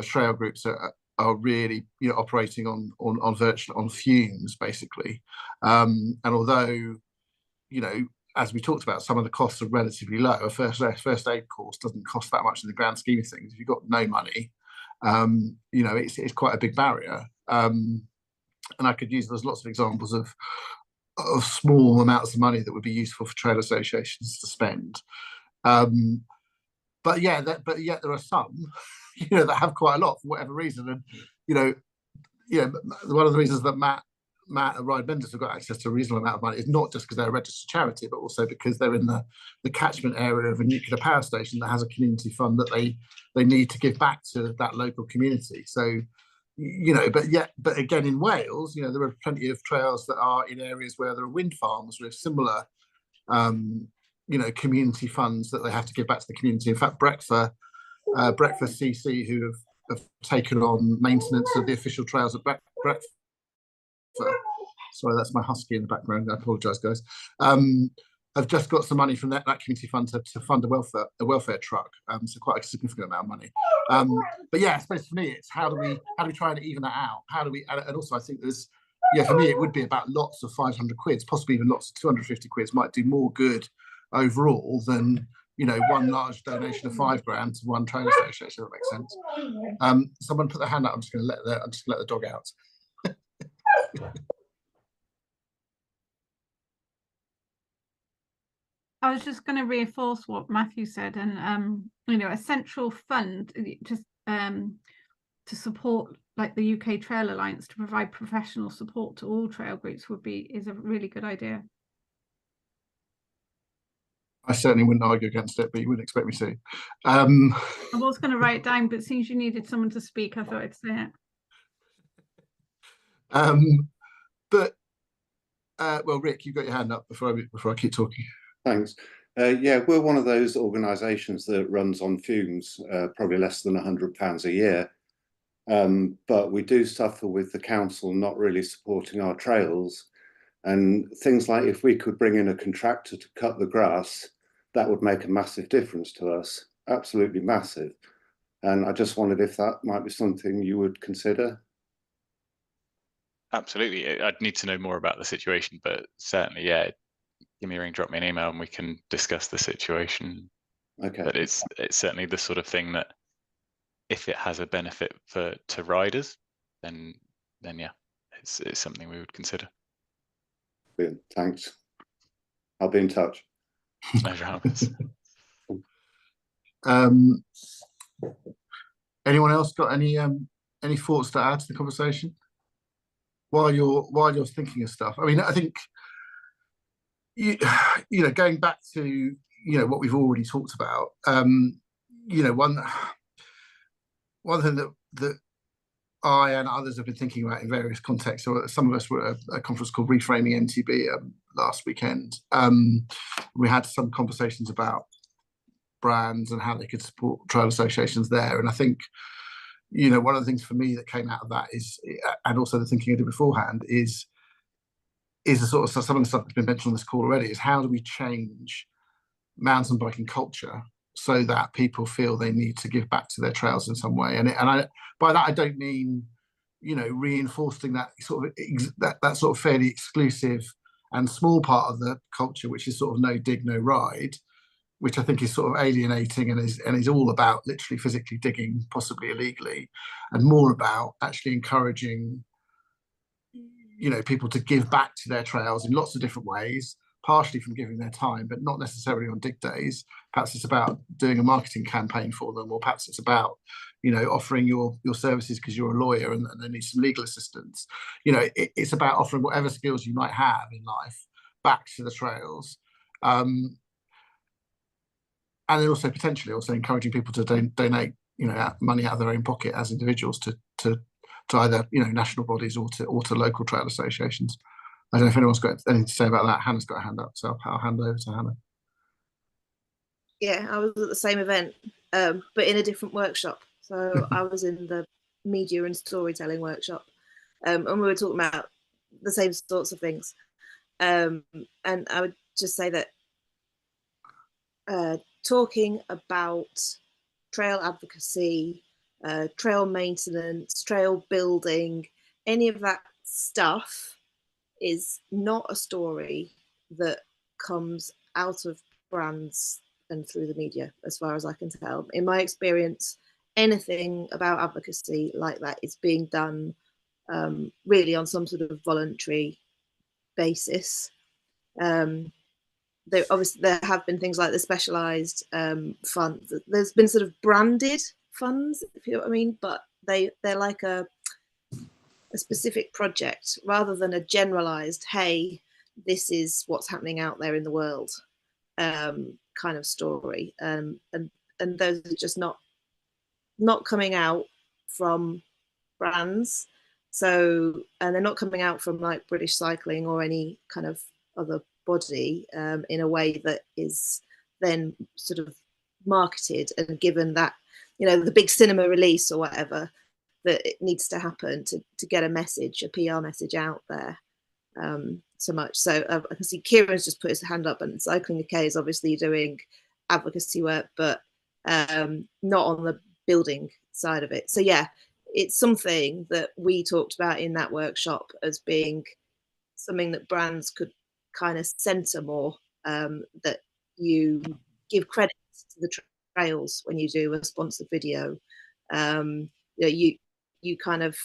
trail groups are really, you know, operating on fumes, basically. And although, you know, as we talked about, some of the costs are relatively low. A first aid course doesn't cost that much in the grand scheme of things. If you've got no money, you know, it's quite a big barrier. And I could use, there's lots of examples of small amounts of money that would be useful for trail associations to spend. But yet there are some, you know, that have quite a lot for whatever reason. And you know, one of the reasons that Matt and Ride Mendips have got access to a reasonable amount of money is not just because they're a registered charity, but also because they're in the catchment area of a nuclear power station that has a community fund that they need to give back to that local community. So, you know, but again, in Wales, you know, there are plenty of trails that are in areas where there are wind farms with similar, you know, community funds that they have to give back to the community. In fact, Breakfast CC, who have taken on maintenance of the official trails at Breakfast. Sorry, that's my husky in the background. I apologise, guys. I've just got some money from that community fund to fund a welfare truck. So quite a significant amount of money. But yeah, I suppose for me, it's how do we try and even that out? How do we? And also, I think there's, yeah, for me, it would be about lots of 500 quids, possibly even lots of 250 quids might do more good overall than, you know, one large donation of £5 grand to one trail association. If that makes sense. Someone put their hand up. I'm just going to let the dog out. I was just going to reinforce what Matthew said, and you know, a central fund just to support, like the UK Trail Alliance, to provide professional support to all trail groups is a really good idea. I certainly wouldn't argue against it, but you wouldn't expect me to. I was going to write it down, but since you needed someone to speak, I thought I'd say it. But well, Rick, you've got your hand up before I keep talking. Thanks. Yeah, we're one of those organisations that runs on fumes, probably less than £100 a year. But we do suffer with the council not really supporting our trails. And things like, if we could bring in a contractor to cut the grass, that would make a massive difference to us, absolutely massive. And I just wondered if that might be something you would consider. Absolutely. I'd need to know more about the situation, but certainly, yeah, give me a ring, drop me an email, and we can discuss the situation. Okay. But it's certainly the sort of thing that, if it has a benefit to riders, then yeah, it's something we would consider. Brilliant. Thanks. I'll be in touch. No dramas. Anyone else got any thoughts to add to the conversation while you're thinking of stuff? I mean, I think you know, going back to what we've already talked about. One thing that I and others have been thinking about in various contexts. So some of us were at a conference called Reframing MTB last weekend. We had some conversations about brands and how they could support trail associations there. And I think, one of the things for me that came out of that is, and also the thinking I did beforehand, is the sort of some of the stuff that's been mentioned on this call already, is how do we change mountain biking culture so that people feel they need to give back to their trails in some way. And by that I don't mean, reinforcing that sort of that sort of fairly exclusive and small part of the culture, which is sort of no dig, no ride, which I think is sort of alienating and is all about literally physically digging, possibly illegally, and more about actually encouraging, people to give back to their trails in lots of different ways, partially from giving their time, but not necessarily on dig days. Perhaps it's about doing a marketing campaign for them, or perhaps it's about, offering your services because you're a lawyer and they need some legal assistance. It's about offering whatever skills you might have in life back to the trails. And then also potentially encouraging people to donate, money out of their own pocket as individuals to either, national bodies or to local trail associations. I don't know if anyone's got anything to say about that. Hannah's got a hand up, so I'll hand over to Hannah. Yeah, I was at the same event, but in a different workshop. So I was in the media and storytelling workshop, and we were talking about the same sorts of things. And I would just say that talking about trail advocacy, trail maintenance, trail building, any of that stuff is not a story that comes out of brands and through the media, as far as I can tell. In my experience, anything about advocacy like that is being done really on some sort of voluntary basis. There have been things like the specialised fund. There's been sort of branded funds, if you know what I mean, but they're like a specific project rather than a generalised, hey, this is what's happening out there in the world kind of story. And those are just not coming out from brands. So, and they're not coming out from like British Cycling or any kind of other body in a way that is then sort of marketed and given that, the big cinema release or whatever that it needs to happen to get a message, a PR message out there so much. So I can see Kieran's just put his hand up, and Cycling UK is obviously doing advocacy work, but not on the building side of it. So yeah, it's something that we talked about in that workshop as being something that brands could kind of centre more, that you give credit to the trails when you do a sponsored video. You kind of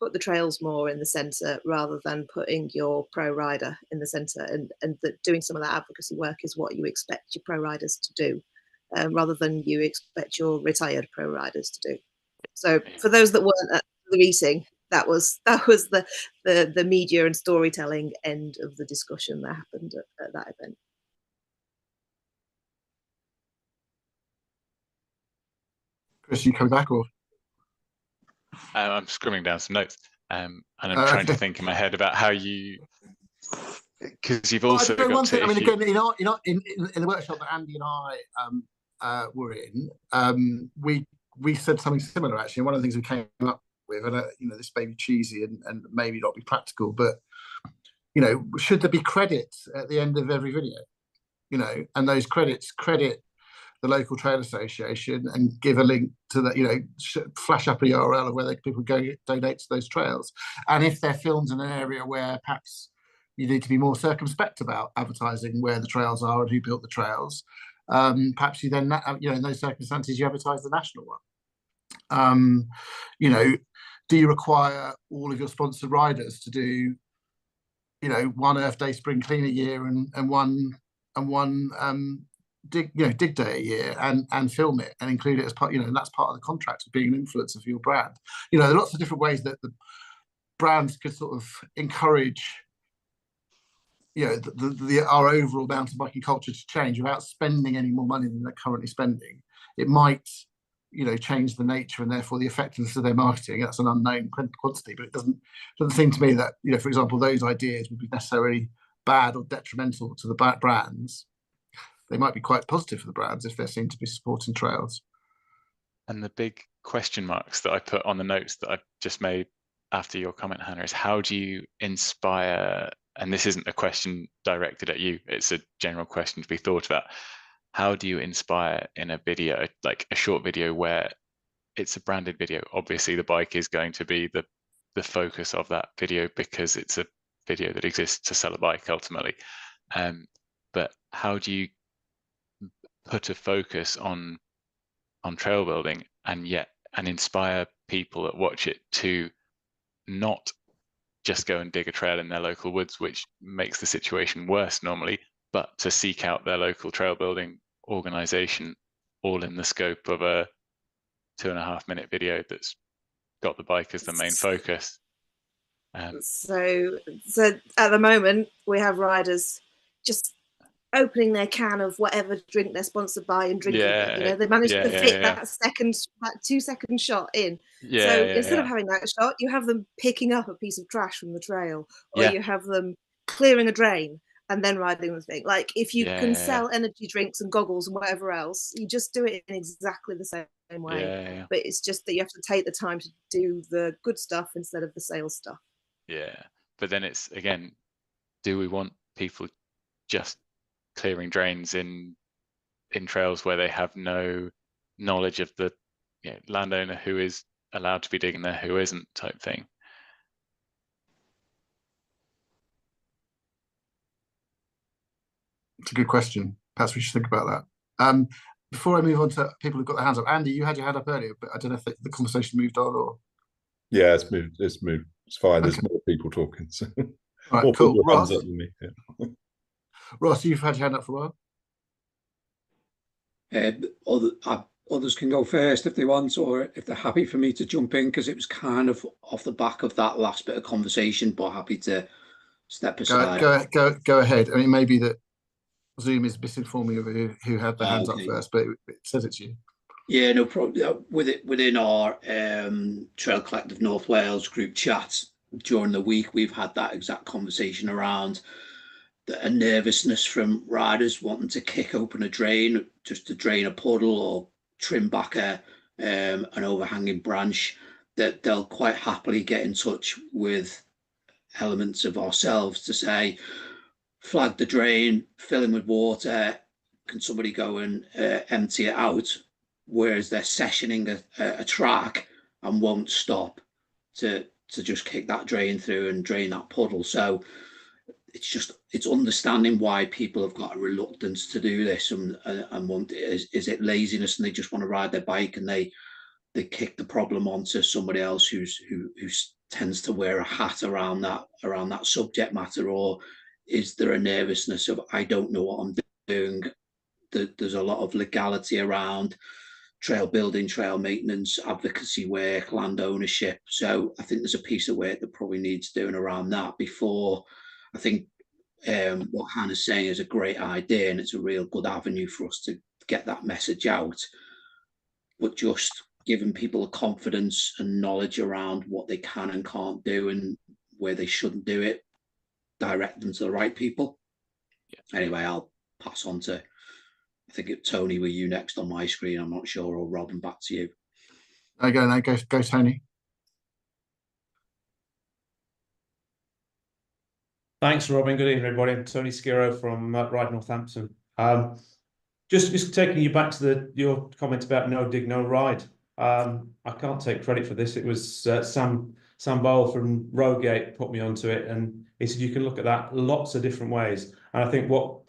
put the trails more in the centre rather than putting your pro rider in the centre, and that doing some of that advocacy work is what you expect your pro riders to do, rather than you expect your retired pro riders to do. So for those that weren't at the meeting, that was the media and storytelling end of the discussion that happened at that event. Chris, you coming back or? I'm scribbling down some notes, and I'm trying to think in my head about how you, because you've also got one to. thing, I mean, again, in the workshop that Andy and I were in, we said something similar actually. One of the things we came up with, and this may be cheesy and maybe not be practical, but should there be credits at the end of every video? And those credit the local trail association and give a link to that, you know, flash up a URL of where people go donate to those trails. And if they're filmed in an area where perhaps you need to be more circumspect about advertising where the trails are and who built the trails, perhaps you then, you know, in those circumstances, you advertise the national one. You know, do you require all of your sponsored riders to do, you know, one Earth Day spring clean a year and one dig day a year and film it and include it as part, you know, and that's part of the contract of being an influencer for your brand. You know, there are lots of different ways that the brands could sort of encourage, you know, our overall mountain biking culture to change without spending any more money than they're currently spending. It might, you know, change the nature and therefore the effectiveness of their marketing. That's an unknown quantity, but it doesn't seem to me that, you know, for example, those ideas would be necessarily bad or detrimental to the brands. They might be quite positive for the brands if they seem to be supporting trails. And the big question marks that I put on the notes that I just made after your comment, Hannah, is how do you inspire, and this isn't a question directed at you, it's a general question to be thought about. How do you inspire in a video, like a short video where it's a branded video? Obviously, the bike is going to be the focus of that video because it's a video that exists to sell a bike ultimately. But how do you put a focus on trail building and inspire people that watch it to not just go and dig a trail in their local woods, which makes the situation worse normally, but to seek out their local trail building organization, all in the scope of a 2.5 minute video that's got the bike as the main focus. So at the moment we have riders just opening their can of whatever drink they're sponsored by and drinking it. You know, they managed to fit that 2-second shot in. Instead of having that shot, you have them picking up a piece of trash from the trail, or you have them clearing a drain and then riding the thing. Like, if you can sell energy drinks and goggles and whatever else, you just do it in exactly the same way. But it's just that you have to take the time to do the good stuff instead of the sales stuff. But then it's, again, do we want people just clearing drains in trails where they have no knowledge of the landowner who is allowed to be digging there, who isn't, type thing? It's a good question. Perhaps we should think about that. Before I move on to people who've got their hands up, Andy, you had your hand up earlier, but I don't know if the conversation moved on or. Yeah, it's moved. It's fine. There's more people talking. So. All right, cool. Ross, Ross, you've had your hand up for a while. Others can go first if they want, or if they're happy for me to jump in, because it was kind of off the back of that last bit of conversation, but happy to step aside. Go ahead. I mean, maybe that Zoom is misinforming of who had their hands up first, but it says it's you. Yeah, no problem. Within our Trail Collective North Wales group chat during the week, we've had that exact conversation around a nervousness from riders wanting to kick open a drain just to drain a puddle or trim back an overhanging branch, that they'll quite happily get in touch with elements of ourselves to say, flag the drain, fill in with water, can somebody go and empty it out? Whereas they're sessioning a track and won't stop to just kick that drain through and drain that puddle. So it's understanding why people have got a reluctance to do this, and want, is it laziness and they just want to ride their bike and they kick the problem onto somebody else who tends to wear a hat around that subject matter, or is there a nervousness of, I don't know what I'm doing? There's a lot of legality around trail building, trail maintenance, advocacy work, land ownership. So I think there's a piece of work that probably needs doing around that before. I think what Hannah's saying is a great idea, and it's a real good avenue for us to get that message out. But just giving people a confidence and knowledge around what they can and can't do and where they shouldn't do it, direct them to the right people. Anyway, I'll pass on to, I think Tony, were you next on my screen? I'm not sure, or Robin, back to you. Go Tony. Thanks, Robin. Good evening, everybody. I'm Tony Skirrow from Ride Northampton. Just taking you back to your comment about no dig, no ride. I can't take credit for this. It was Sam Bowl from Rowgate put me onto it, and he said you can look at that lots of different ways. And I think what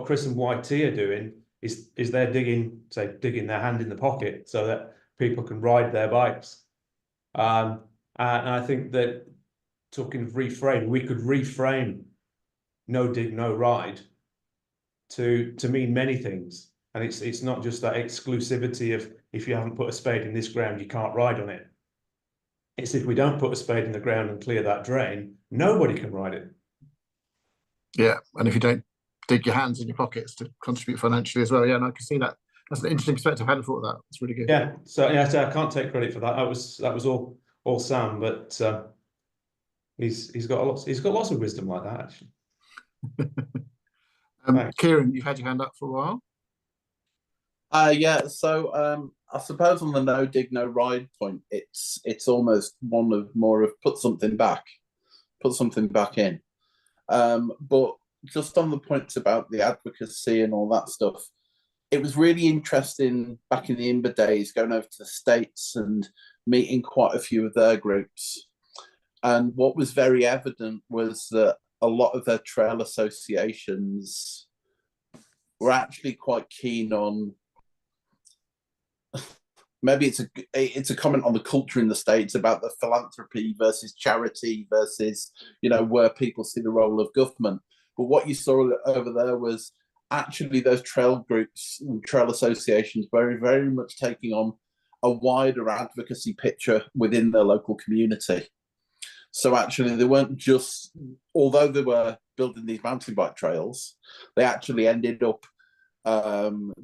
Chris and YT are doing is they're digging their hand in the pocket so that people can ride their bikes. And I think that, talking of reframe, we could reframe no dig, no ride to mean many things. And it's not just that exclusivity of, if you haven't put a spade in this ground, you can't ride on it. It's, if we don't put a spade in the ground and clear that drain, nobody can ride it. Yeah, and if you don't dig your hands in your pockets to contribute financially as well, yeah, and I can see that. That's an interesting perspective. I hadn't thought of that. It's really good. Yeah, so yeah, so I can't take credit for that. That was all Sam, but he's got lots of wisdom like that, actually. Kieran, you've had your hand up for a while. Yeah, so I suppose on the no dig, no ride point, it's almost more of put something back in. But just on the points about the advocacy and all that stuff, it was really interesting back in the Imber days, going over to the States and meeting quite a few of their groups. And what was very evident was that a lot of their trail associations were actually quite keen on, maybe it's a comment on the culture in the States about the philanthropy versus charity versus, where people see the role of government. But what you saw over there was actually those trail groups and trail associations very, very much taking on a wider advocacy picture within their local community. So actually they weren't just, although they were building these mountain bike trails, they actually ended up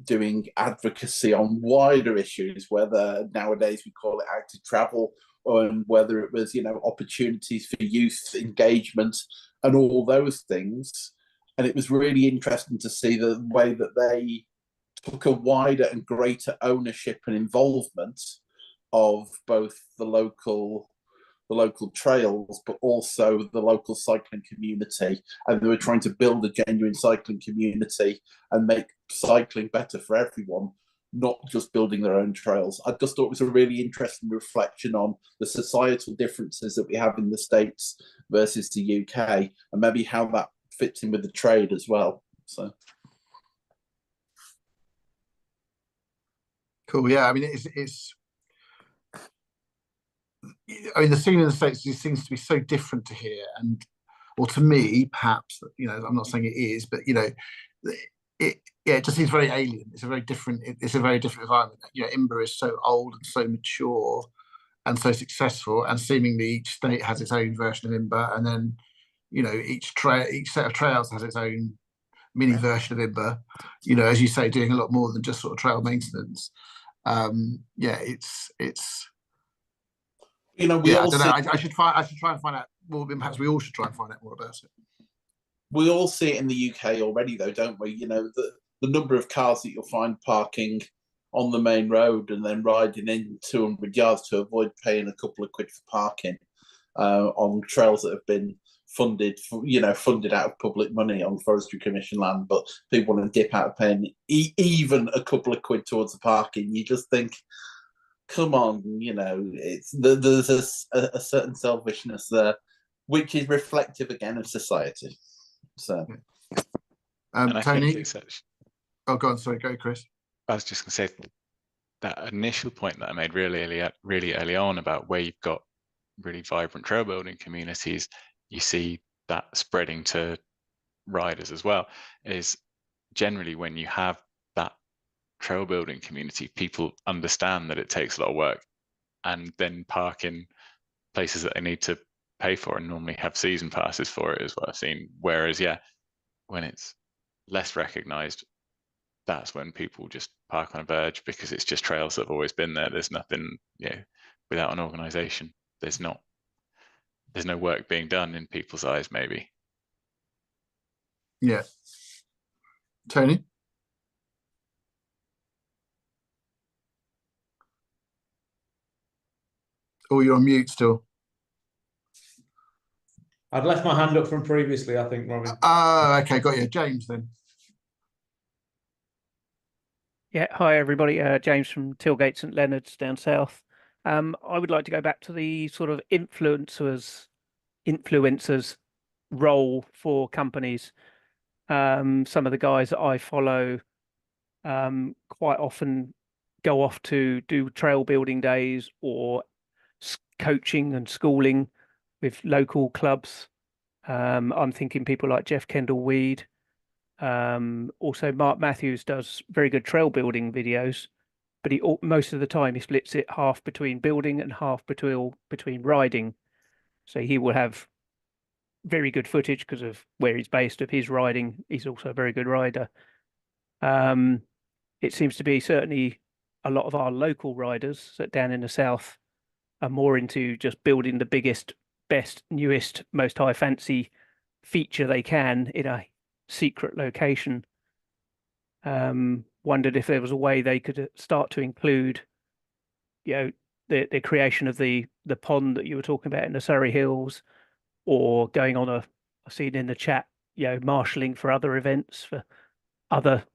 doing advocacy on wider issues, whether nowadays we call it active travel, or whether it was, opportunities for youth engagement and all those things. And it was really interesting to see the way that they took a wider and greater ownership and involvement of both the local trails, but also the local cycling community. And they were trying to build a genuine cycling community and make cycling better for everyone, not just building their own trails. I just thought it was a really interesting reflection on the societal differences that we have in the States versus the UK, and maybe how that fits in with the trade as well. So cool. Yeah, I mean, the scene in the States seems to be so different to here, or to me, perhaps, I'm not saying it is, but it just seems very alien. It's a very different environment. Imber is so old and so mature and so successful, and seemingly each state has its own version of Imber, and then each set of trails has its own mini version of Imber. As you say, doing a lot more than just sort of trail maintenance. It's. I don't know. I should try and find out more. Perhaps we all should try and find out more about it. We all see it in the UK already, though, don't we? The number of cars that you'll find parking on the main road and then riding in 200 yards to avoid paying a couple of quid for parking on trails that have been funded out of public money on Forestry Commission land, but people want to dip out of paying even a couple of quid towards the parking. You just think, come on, there's a certain selfishness there, which is reflective again of society. So, Tony. Oh, go on. Sorry, go, Chris. I was just going to say that initial point that I made really early on about where you've got really vibrant trail building communities, you see that spreading to riders as well, is generally when you have that trail building community, people understand that it takes a lot of work and then park in places that they need to pay for and normally have season passes for it, is what I've seen. Whereas, when it's less recognized, that's when people just park on a verge because it's just trails that have always been there. There's nothing, without an organization, there's no work being done in people's eyes, maybe. Yeah. Tony? Oh, you're on mute still. I'd left my hand up from previously, I think, Robin. Okay, got you. James, then. Yeah, hi everybody. James from Tilgate, St Leonard's down south. I would like to go back to the sort of influencers role for companies. Some of the guys that I follow quite often go off to do trail building days or coaching and schooling with local clubs. I'm thinking people like Jeff Kendall-Weed. Also, Mark Matthews does very good trail building videos, but most of the time he splits it half between building and half between riding. So he will have very good footage because of where he's based of his riding. He's also a very good rider. It seems to be certainly a lot of our local riders that down in the south are more into just building the biggest, best, newest, most high fancy feature they can in a secret location. Wondered if there was a way they could start to include, the creation of the pond that you were talking about in the Surrey Hills, or going on I've seen in the chat, marshalling for other events for other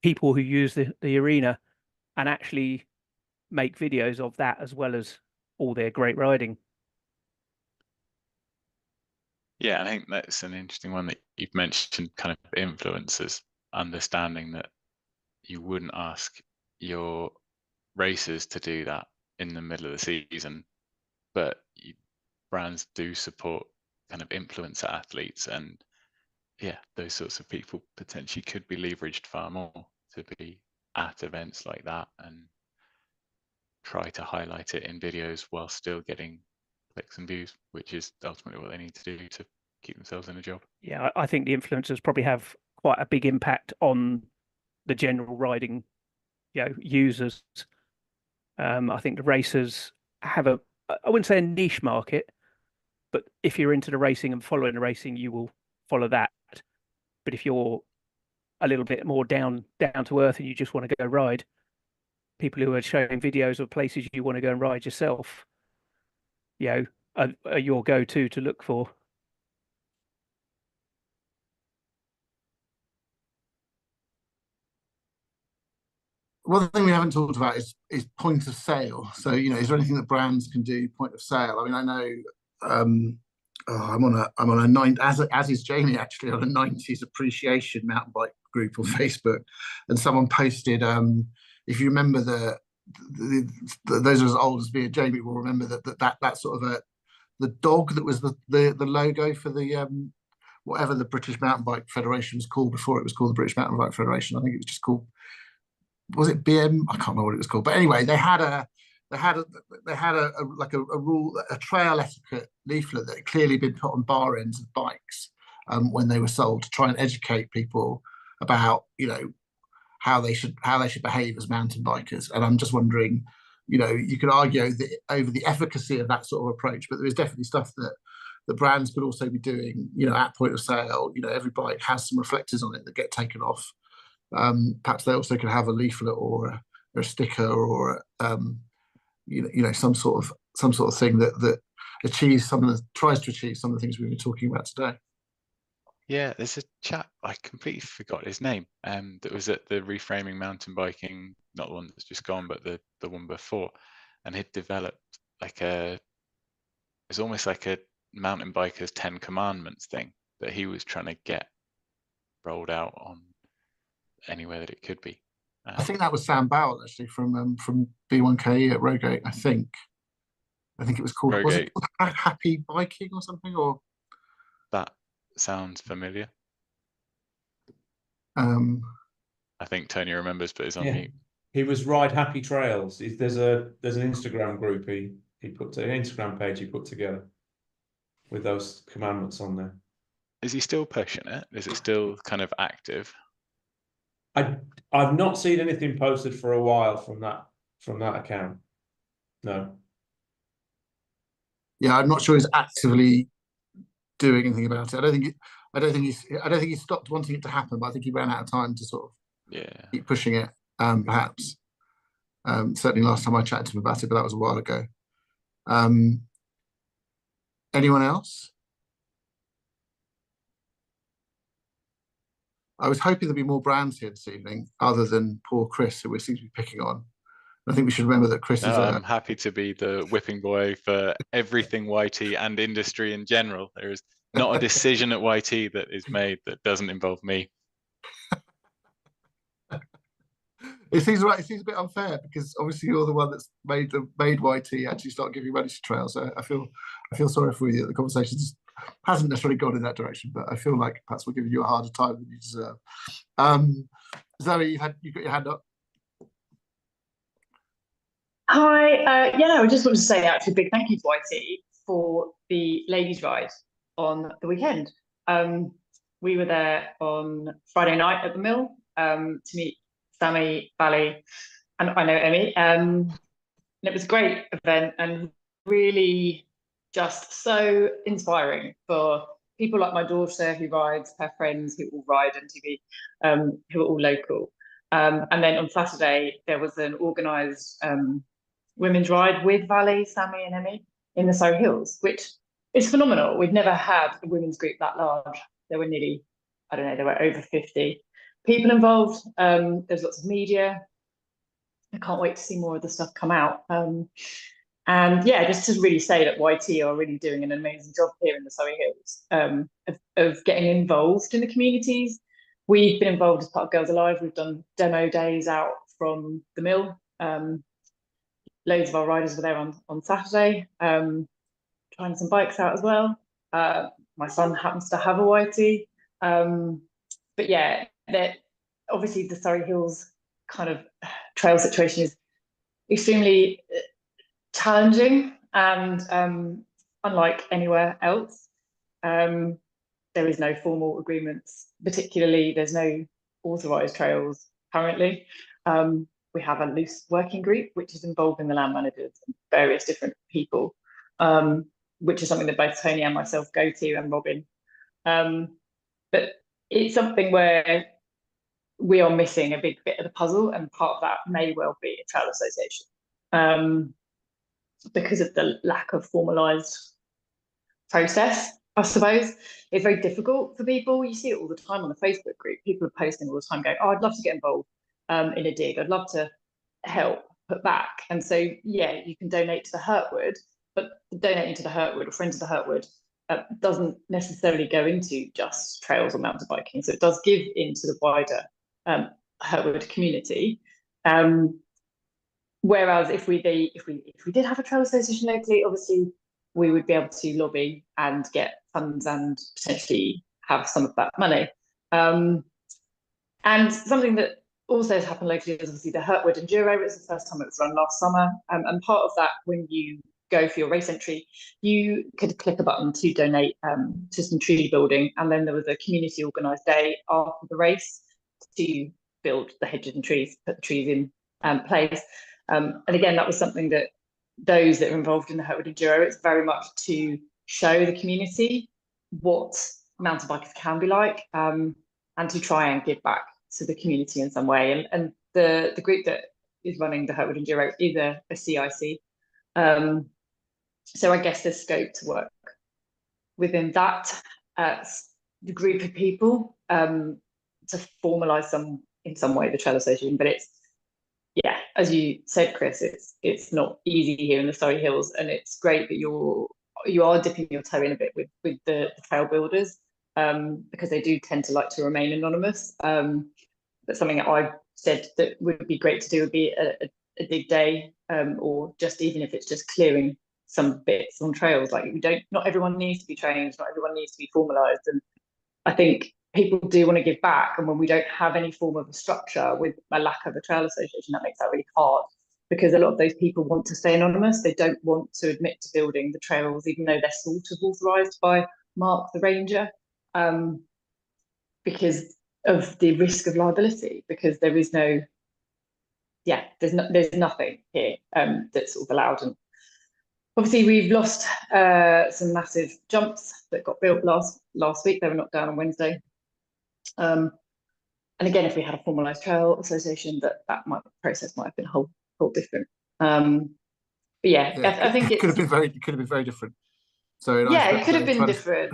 people who use the arena, and actually make videos of that as well as all their great riding. Yeah, I think that's an interesting one that you've mentioned, kind of influencers, understanding that you wouldn't ask your racers to do that in the middle of the season, but brands do support kind of influencer athletes, and yeah, those sorts of people potentially could be leveraged far more to be at events like that and try to highlight it in videos while still getting clicks and views, which is ultimately what they need to do to keep themselves in a job. Yeah, I think the influencers probably have quite a big impact on the general riding, users. I think the racers have I wouldn't say a niche market, but if you're into the racing and following the racing, you will follow that. But if you're a little bit more down to earth and you just want to go ride, people who are showing videos of places you want to go and ride yourself, are your go-to to look for. One thing we haven't talked about is point of sale. So, is there anything that brands can do point of sale? I mean, I know I'm on a 9, as is Jamie actually, on a 90s appreciation mountain bike group on Facebook, and someone posted, if you remember those as old as me and Jamie will remember that sort of the dog that was the logo for the whatever the British Mountain Bike Federation was called before it was called the British Mountain Bike Federation. I think it was just called, was it BM? I can't remember what it was called. But anyway, they had a rule, a trail etiquette leaflet that had clearly been put on bar ends of bikes when they were sold, to try and educate people about how they should behave as mountain bikers. And I'm just wondering, you could argue over the efficacy of that sort of approach, but there is definitely stuff that the brands could also be doing, at point of sale. Every bike has some reflectors on it that get taken off. Perhaps they also could have a leaflet or a sticker or some sort of thing that tries to achieve some of the things we were talking about today. Yeah, there's a chap, I completely forgot his name, that was at the Reframing Mountain Biking, not the one that's just gone, but the one before, and he'd developed it's almost like a mountain biker's 10 commandments thing that he was trying to get rolled out on anywhere that it could be. I think that was Sam Bowell actually from B1KE at Rogate. I think it was called, Rogate. Was it called Happy Biking or something? Or that sounds familiar. I think Tony remembers, but is on mute. He was Ride Happy Trails. There's an Instagram group he put an Instagram page he put together with those commandments on there. Is he still pushing it? Is it still kind of active? I've not seen anything posted for a while from that account. No. Yeah, I'm not sure he's actively doing anything about it. I don't think he stopped wanting it to happen, but I think he ran out of time to sort of keep pushing it. Perhaps. Certainly last time I chatted to him about it, but that was a while ago. Anyone else? I was hoping there'd be more brands here this evening, other than poor Chris, who we seem to be picking on. I think we should remember that Chris is. I'm happy to be the whipping boy for everything YT and industry in general. There is not a decision at YT that is made that doesn't involve me. It seems right. It seems a bit unfair because obviously you're the one that's made YT actually start giving money to trail. So I feel sorry for you. The conversation hasn't necessarily gone in that direction, but I feel like perhaps we're giving you a harder time than you deserve. Zoe, you've got your hand up. Hi. I just want to say actually a big thank you to YT for the ladies' ride on the weekend. We were there on Friday night at the mill to meet Sammy, Wyllie, and I know Emmy. And it was a great event and really just so inspiring for people like my daughter who rides, her friends who all ride MTB, who are all local. And then on Saturday, there was an organised women's ride with Wyllie, Sammy and Emmy in the Surrey Hills, which is phenomenal. We've never had a women's group that large. There were nearly, I don't know, there were over 50 people involved. There's lots of media. I can't wait to see more of the stuff come out. And yeah, just to really say that YT are really doing an amazing job here in the Surrey Hills of getting involved in the communities. We've been involved as part of Girls Alive. We've done demo days out from the mill. Loads of our riders were there on Saturday, trying some bikes out as well. My son happens to have a YT. But yeah, obviously the Surrey Hills kind of trail situation is extremely challenging and unlike anywhere else. There is no formal agreements, particularly there's no authorised trails currently. We have a loose working group, which is involving the land managers and various different people, which is something that both Tony and myself go to, and Robin. But it's something where we are missing a big bit of the puzzle, and part of that may well be a trail association because of the lack of formalised process, I suppose. It's very difficult for people. You see it all the time on the Facebook group. People are posting all the time going, oh, I'd love to get involved in a dig. I'd love to help put back. And so, yeah, you can donate to the Hurtwood, but donating to the Hurtwood or friends of the Hurtwood doesn't necessarily go into just trails or mountain biking. So it does give into the wider Hurtwood community. Whereas if we did have a trail association locally, obviously we would be able to lobby and get funds and potentially have some of that money. And something that also has happened locally is obviously the Hurtwood Enduro. It was the first time it was run last summer. And part of that, when you go for your race entry, you could click a button to donate to some tree building. And then there was a community organised day after the race to build the hedges and trees, put the trees in place. And again, that was something that those that are involved in the Hurtwood Enduro, it's very much to show the community what mountain bikers can be like, and to try and give back to the community in some way. And the group that is running the Hurtwood Enduro is a CIC. So I guess there's scope to work within that the group of people to formalise in some way the trail association. But it's, yeah, as you said, Chris, it's not easy here in the Surrey Hills, and it's great that you are dipping your toe in a bit with the trail builders, because they do tend to like to remain anonymous. But something that I've said that would be great to do would be a dig day, or just even if it's just clearing some bits on trails. Like not everyone needs to be trained, not everyone needs to be formalised, and I think people do want to give back, and when we don't have any form of a structure with a lack of a trail association, that makes that really hard, because a lot of those people want to stay anonymous. They don't want to admit to building the trails, even though they're sort of authorised by Mark the Ranger, because of the risk of liability, because there is no, there's nothing here that's sort of allowed. And obviously we've lost some massive jumps that got built last week. They were knocked down on Wednesday. And again, if we had a formalised trail association, that process might have been a whole different. But yeah, I think it could have been very different. So it could have been different.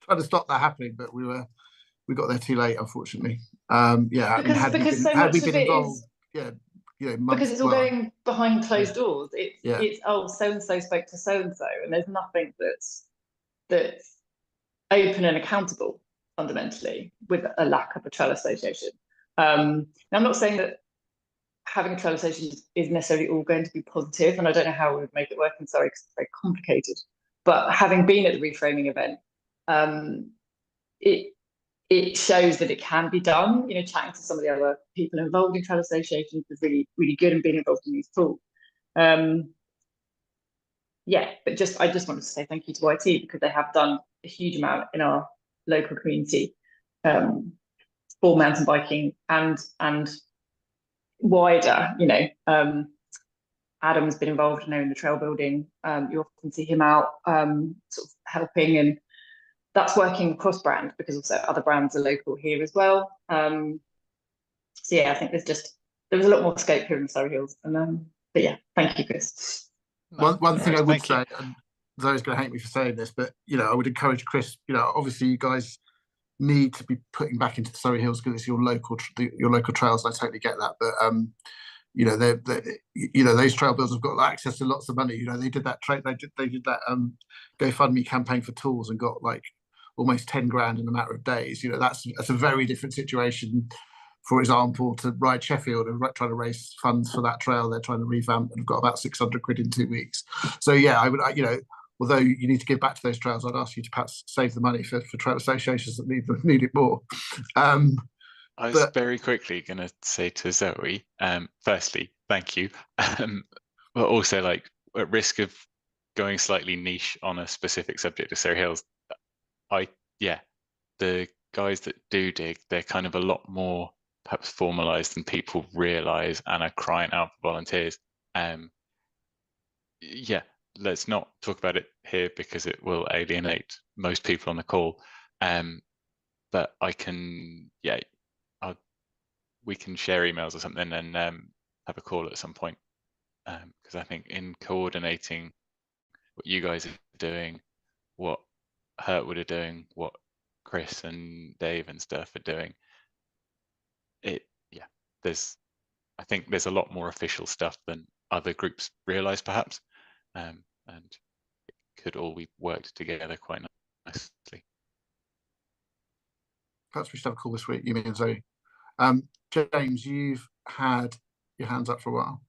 Trying to stop that happening, but we we got there too late, unfortunately. Yeah, I mean, because so had we much of been it involved, is months, because it's all going behind closed doors. Yeah. It's oh, so and so spoke to so and so, and there's nothing that's open and accountable fundamentally, with a lack of a trail association. Now, I'm not saying that having a trail association is necessarily all going to be positive, and I don't know how we would make it work in Surrey because it's very complicated. But having been at the reframing event, it shows that it can be done. You know, chatting to some of the other people involved in trail associations was really, really good, and being involved in these tools. Yeah, but I just wanted to say thank you to YT, because they have done a huge amount in our local community for mountain biking and wider. You know, Adam's been involved, in the trail building. You often see him out sort of helping, and that's working cross brand, because also other brands are local here as well. So yeah, I think there was a lot more scope here in the Surrey Hills. And but yeah, thank you, Chris. One thing I would say, and Zoe's going to hate me for saying this, but I would encourage Chris. Obviously you guys need to be putting back into the Surrey Hills because it's your local trails. And I totally get that, but those trail builders have got access to lots of money. They did that GoFundMe campaign for tools and got like almost 10 grand in a matter of days. That's a very different situation. For example, to Ride Sheffield and trying to raise funds for that trail, they're trying to revamp and have got about 600 quid in 2 weeks. So yeah, I would, although you need to give back to those trails, I'd ask you to perhaps save the money for trail associations that need it more. I was very quickly going to say to Zoe, firstly, thank you, but also, like, at risk of going slightly niche on a specific subject of Surrey Hills, the guys that do dig, they're kind of a lot more perhaps formalized than people realize and are crying out for volunteers. Let's not talk about it here because it will alienate most people on the call. But we can share emails or something and have a call at some point, because I think in coordinating what you guys are doing, what Hurtwood are doing, what Chris and Dave and stuff are doing, I think there's a lot more official stuff than other groups realize, perhaps, and it could all be worked together quite nicely. Perhaps we should have a call this week, you mean Zoe. James, you've had your hands up for a while.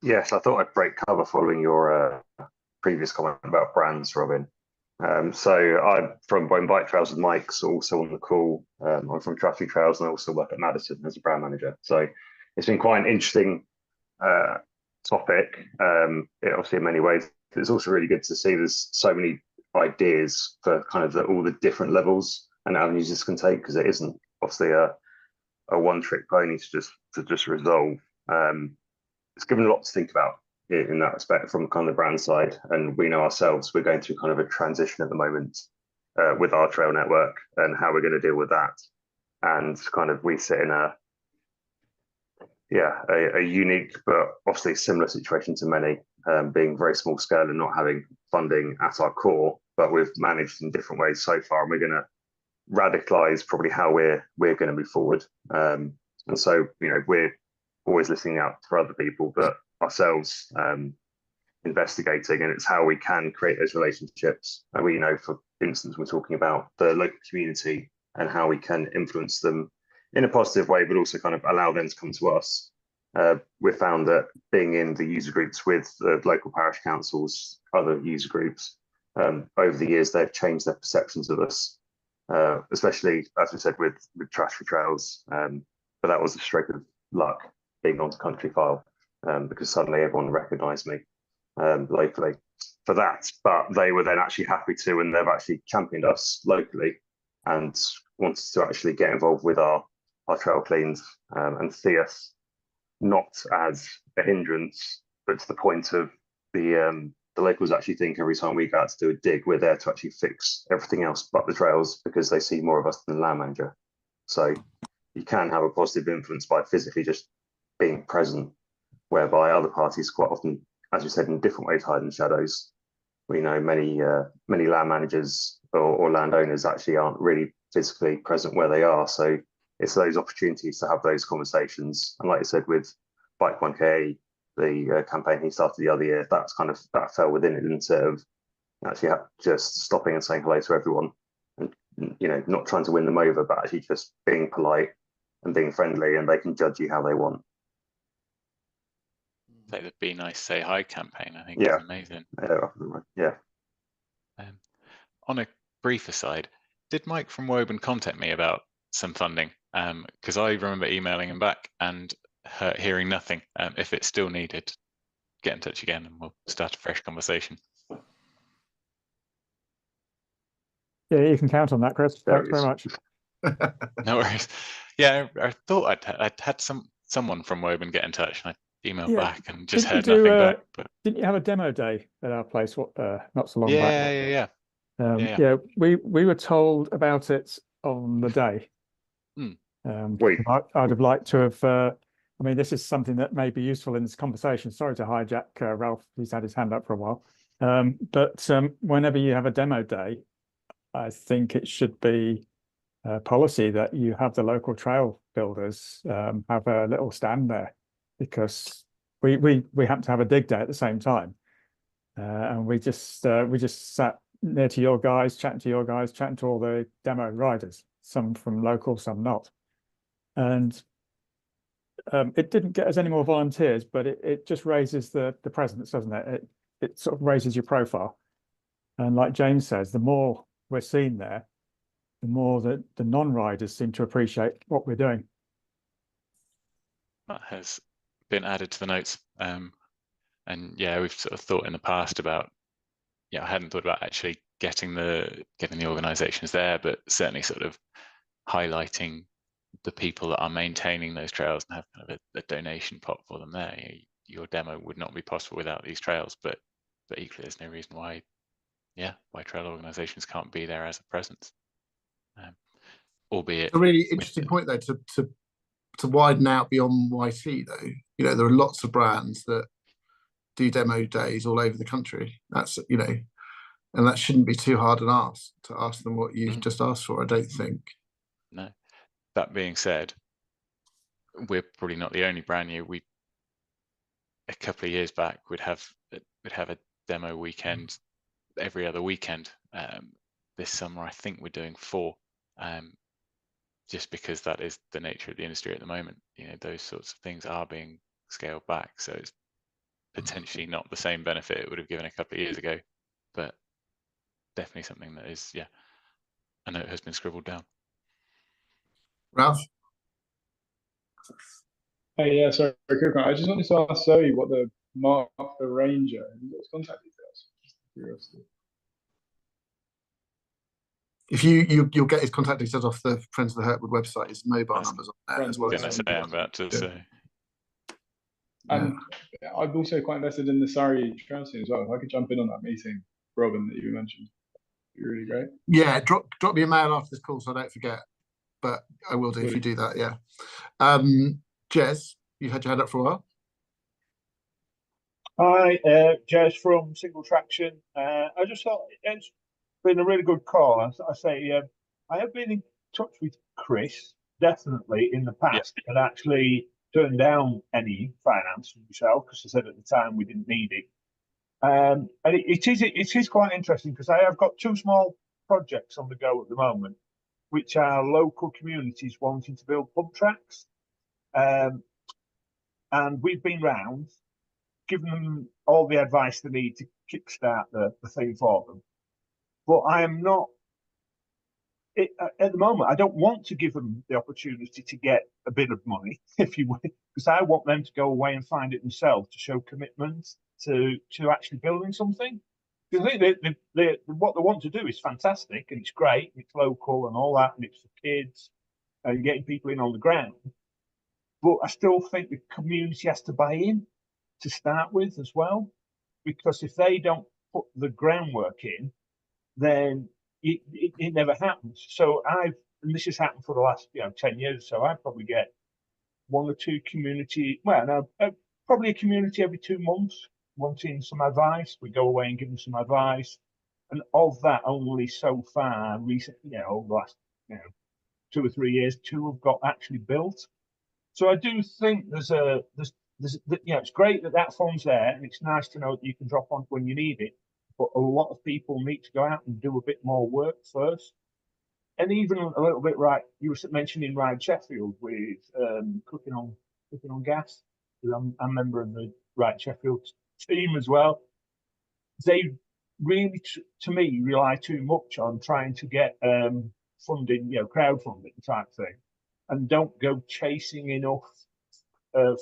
Yes, I thought I'd break cover following your previous comment about brands, Robin. So I'm from Bone Bike Trails with Mike's also on the call. I'm from Traffic Trails and I also work at Madison as a brand manager. So it's been quite an interesting topic. Obviously in many ways, it's also really good to see there's so many ideas for kind of all the different levels and avenues this can take, because it isn't obviously a one-trick pony to just resolve. It's given a lot to think about in that respect from kind of the brand side, and we know ourselves we're going through kind of a transition at the moment with our trail network and how we're going to deal with that. And kind of we sit in a unique but obviously similar situation to many, being very small scale and not having funding at our core, but we've managed in different ways so far, and we're going to radicalize probably how we're going to move forward. And so we're always listening out for other people, but ourselves investigating, and it's how we can create those relationships. And we for instance, we're talking about the local community and how we can influence them in a positive way, but also kind of allow them to come to us. We've found that being in the user groups with the local parish councils, other user groups, over the years, they've changed their perceptions of us, especially, as we said, with Traffic Trails. But that was a stroke of luck being on Country File, because suddenly everyone recognised me locally for that. But they were then actually happy to, and they've actually championed us locally and wanted to actually get involved with our trail cleans and see us not as a hindrance, but to the point of the locals actually think every time we go out to do a dig, we're there to actually fix everything else but the trails, because they see more of us than the land manager. So you can have a positive influence by physically just being present, whereby other parties quite often, as you said, in different ways hide in the shadows. We know many land managers or landowners actually aren't really physically present where they are. So it's those opportunities to have those conversations. And like I said, with Bike 1K, the campaign he started the other year, that fell within it, instead of actually just stopping and saying hello to everyone, and not trying to win them over, but actually just being polite and being friendly, and they can judge you how they want. Like the Be Nice Say Hi campaign, I think Yeah. is amazing. Yeah. On a brief aside, did Mike from Woburn contact me about some funding? Because I remember emailing him back and hearing nothing. If it's still needed, get in touch again and we'll start a fresh conversation. Yeah, you can count on that, Chris. Thanks very much. No worries. Yeah, I thought I'd had someone from Woburn get in touch, and I emailed back and just heard nothing back. But didn't you have a demo day at our place? Not so long back. Yeah. Yeah, we were told about it on the day. I'd have liked to have. I mean, this is something that may be useful in this conversation. Sorry to hijack Ralph. He's had his hand up for a while. But whenever you have a demo day, I think it should be a policy that you have the local trail builders have a little stand there, because we happen to have a dig day at the same time, and we just sat near to your guys, chatting to all the demo riders, some from local, some not, and it didn't get us any more volunteers, but it just raises the presence, doesn't it? It sort of raises your profile, and like James says, the more we're seen there, the more that the non-riders seem to appreciate what we're doing. That has been added to the notes. And yeah, we've sort of thought in the past about, I hadn't thought about actually getting the organisations there, but certainly sort of highlighting the people that are maintaining those trails and have kind of a donation pot for them there. Your demo would not be possible without these trails, but equally there's no reason why trail organisations can't be there as a presence. Albeit a really interesting point though, to widen out beyond YT though. There are lots of brands that do demo days all over the country. That's and that shouldn't be too hard an ask to ask them what you've just asked for, I don't think. No. That being said, we're probably not the only brand new. A couple of years back we'd have a demo weekend every other weekend. This summer I think we're doing 4, just because that is the nature of the industry at the moment. Those sorts of things are being scaled back, so it's potentially not the same benefit it would have given a couple of years ago, but definitely something that is, I know it has been scribbled down. Ralph? Hey, yeah, sorry, I just wanted to ask Zoe what the Mark the Ranger, have you got his contact details? Just curiosity. If you'll get his contact details off the Friends of the Hurtwood website, his mobile numbers on there as well. I'm about to say. And I'm also quite invested in the Surrey trail scene as well. If I could jump in on that meeting, Robin, that you mentioned, it'd be really great. Yeah, drop me a mail after this call so I don't forget. But I will do if you do that, yeah. Jez, you've had your hand up for a while. Hi, Jez from Singletraction. I just thought it's been a really good call. I say I have been in touch with Chris, definitely, in the past, and actually turned down any finance from yourself because I said at the time we didn't need it. And it is quite interesting because I have got 2 small projects on the go at the moment, which are local communities wanting to build pub tracks. And we've been round, given them all the advice they need to kickstart the thing for them. But I am not, at the moment, I don't want to give them the opportunity to get a bit of money, if you will, because I want them to go away and find it themselves to show commitment to actually building something. Because I think what they want to do is fantastic and it's great, and it's local and all that, and it's for kids and getting people in on the ground. But I still think the community has to buy in to start with as well, because if they don't put the groundwork in, then it never happens. So and this has happened for the last 10 years, so I probably get 1 or 2 community, probably a community every 2 months wanting some advice. We go away and give them some advice, and of that, only so far recently, over the last 2 or 3 years, 2 have got actually built. So I do think there's it's great that fund's there, and it's nice to know that you can drop on when you need it. But a lot of people need to go out and do a bit more work first, and even a little bit. Right, you were mentioning Ride Sheffield with cooking on gas. I'm a member of the Ride Sheffield team as well. They really, to me, rely too much on trying to get funding, crowdfunding type thing, and don't go chasing enough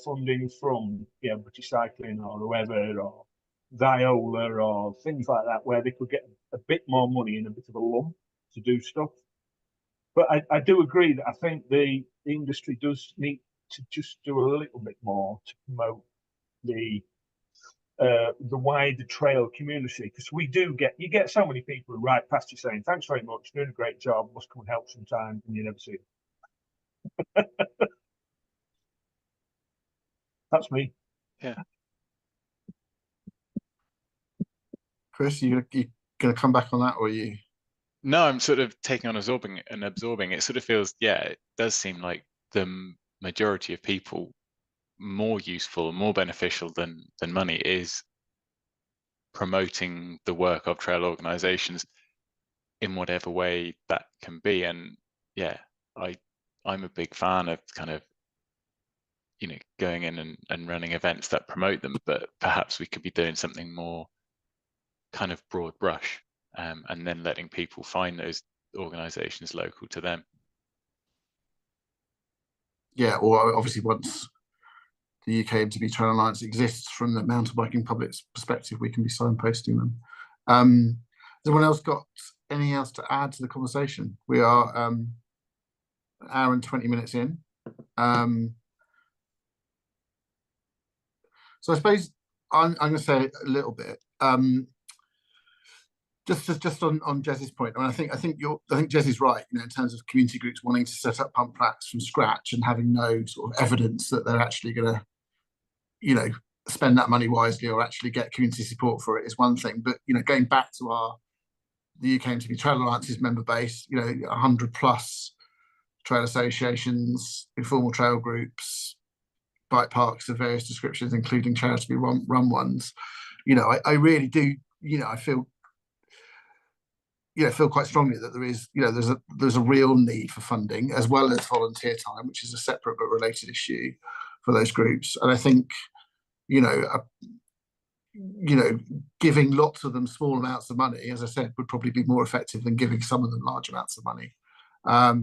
funding from British Cycling or whoever, or Viola or things like that, where they could get a bit more money in a bit of a lump to do stuff. But I do agree that I think the industry does need to just do a little bit more to promote the wider trail community, because you get so many people who write past you saying thanks very much, doing a great job, must come and help sometime, and you never see them. That's me. Yeah. Chris, you gonna come back on that, or are you? No, I'm sort of taking on absorbing. It sort of feels, it does seem like the majority of people more useful, more beneficial than money is promoting the work of trail organizations in whatever way that can be. And I'm a big fan of kind of going in and running events that promote them, but perhaps we could be doing something more kind of broad brush, and then letting people find those organizations local to them. Yeah, or obviously once the UK MTB Trail Alliance exists from the mountain biking public's perspective, we can be signposting them. Has anyone else got anything else to add to the conversation? We are an hour and 20 minutes in. So I suppose I'm going to say a little bit. Just on Jez's point, and I think Jez is right, in terms of community groups wanting to set up pump tracks from scratch and having no sort of evidence that they're actually going to, spend that money wisely or actually get community support for it is one thing. But going back to the UK MTB Trail Alliance's member base, 100 plus trail associations, informal trail groups, bike parks of various descriptions, including charity run ones. I really do. I feel quite strongly that there is, there's a real need for funding as well as volunteer time, which is a separate but related issue for those groups. And I think, giving lots of them small amounts of money, as I said, would probably be more effective than giving some of them large amounts of money. How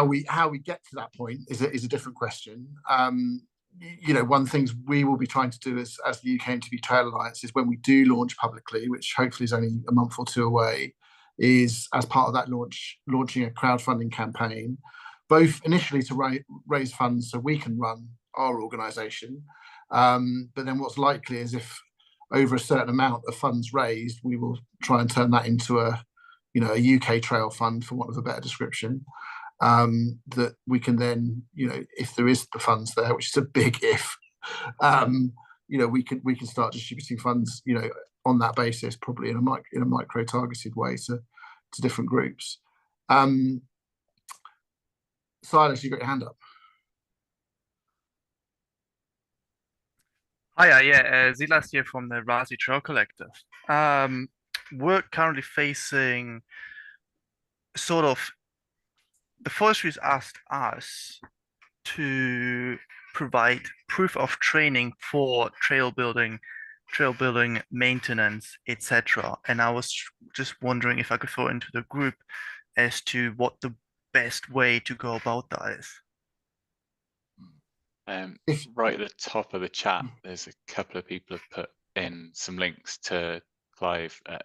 we get to that point is a different question. One thing we will be trying to do as the UK MTB Trail Alliance is when we do launch publicly, which hopefully is only a month or two away, is as part of that launching a crowdfunding campaign, both initially to raise funds so we can run our organisation, but then what's likely is if over a certain amount of funds raised, we will try and turn that into a UK trail fund, for want of a better description. That we can then, if there is the funds there, which is a big if, we can start distributing funds, on that basis, probably in a micro targeted way to different groups. Silas, you got your hand up. Hi, Silas here from the Raasay Trail Collective. We're currently facing sort of, the forestry has asked us to provide proof of training for trail building maintenance, etc. And I was just wondering if I could throw into the group as to what the best way to go about that is. Right at the top of the chat, there's a couple of people have put in some links to Clive at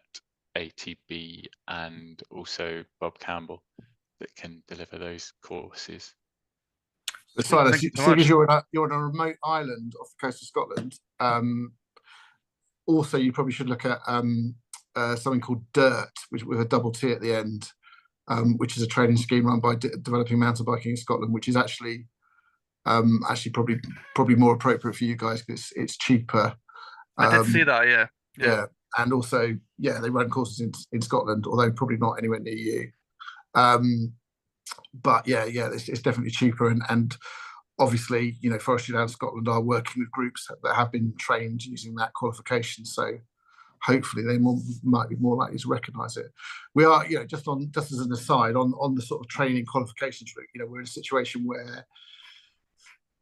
ATB and also Bob Campbell that can deliver those courses. Silas, seeing as you're on a remote island off the coast of Scotland, also you probably should look at something called DIRT, with a double T at the end, which is a training scheme run by Developing Mountain Biking in Scotland, which is actually probably more appropriate for you guys because it's cheaper. I did see that, yeah. And also, they run courses in Scotland, although probably not anywhere near you. But yeah, it's definitely cheaper, and obviously, you know, Forestry Land Scotland are working with groups that have been trained using that qualification. So hopefully they might be more likely to recognise it. We are, you know, just as an aside, on the sort of training qualifications route, you know, we're in a situation where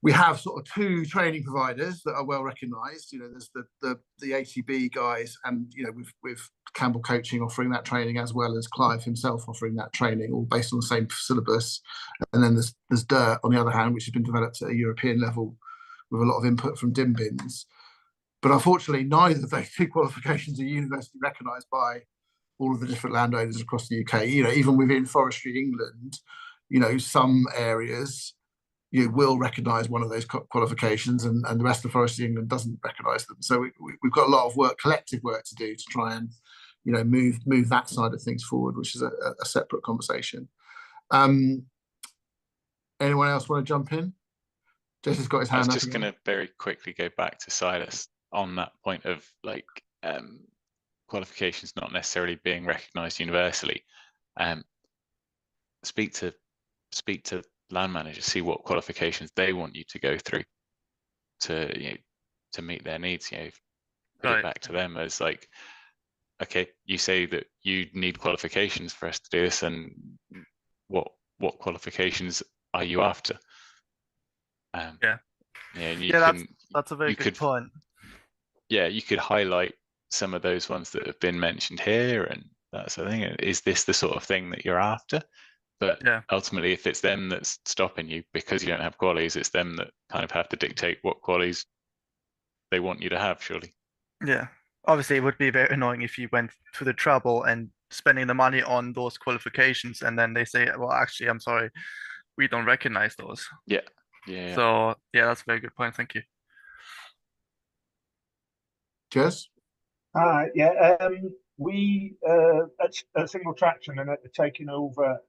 we have sort of two training providers that are well recognised. You know, there's the ATB guys, and you know, with Campbell Coaching offering that training, as well as Clive himself offering that training, all based on the same syllabus. And then there's DIRT on the other hand, which has been developed at a European level with a lot of input from dim bins. But unfortunately, neither of those two qualifications are universally recognised by all of the different landowners across the UK. You know, even within Forestry England, you know, some areas you will recognise one of those qualifications, and the rest of Forestry England doesn't recognise them. So we've got a lot of work, collective work to do to try and, you know, move that side of things forward, which is a separate conversation. Anyone else want to jump in? Jason's got his hand up. I was just going to very quickly go back to Silas on that point of like qualifications not necessarily being recognised universally. Speak to land managers, see what qualifications they want you to go through to, you know, to meet their needs. You know, put it back to them as like, okay, you say that you need qualifications for us to do this, and what qualifications are you after? That's a very good point. Yeah, you could highlight some of those ones that have been mentioned here, and that sort of thing. Is this the sort of thing that you're after? But ultimately, if it's them that's stopping you because you don't have qualities, it's them that kind of have to dictate what qualities they want you to have, surely. Yeah. Obviously, it would be very annoying if you went to the trouble and spending the money on those qualifications, and then they say, well, actually, I'm sorry, we don't recognize those. Yeah. So, yeah, that's a very good point. Thank you. Jess? We at SingletrAction and taking over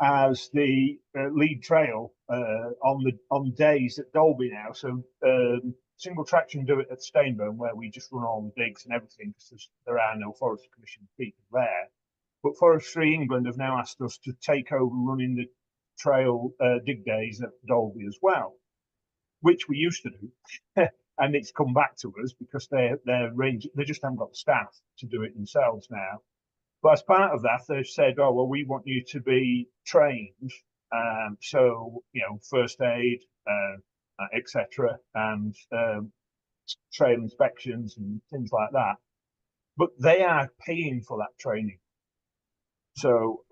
as the lead trail on days at Dolby now. So SingletrAction do it at Stainburn, where we just run all the digs and everything, because there are no Forestry Commission people there. But Forestry England have now asked us to take over running the trail dig days at Dolby as well, which we used to do. And it's come back to us because they just haven't got the staff to do it themselves now. But as part of that, they've said, oh, well, we want you to be trained. So, you know, first aid, etc., and trail inspections and things like that. But they are paying for that training. So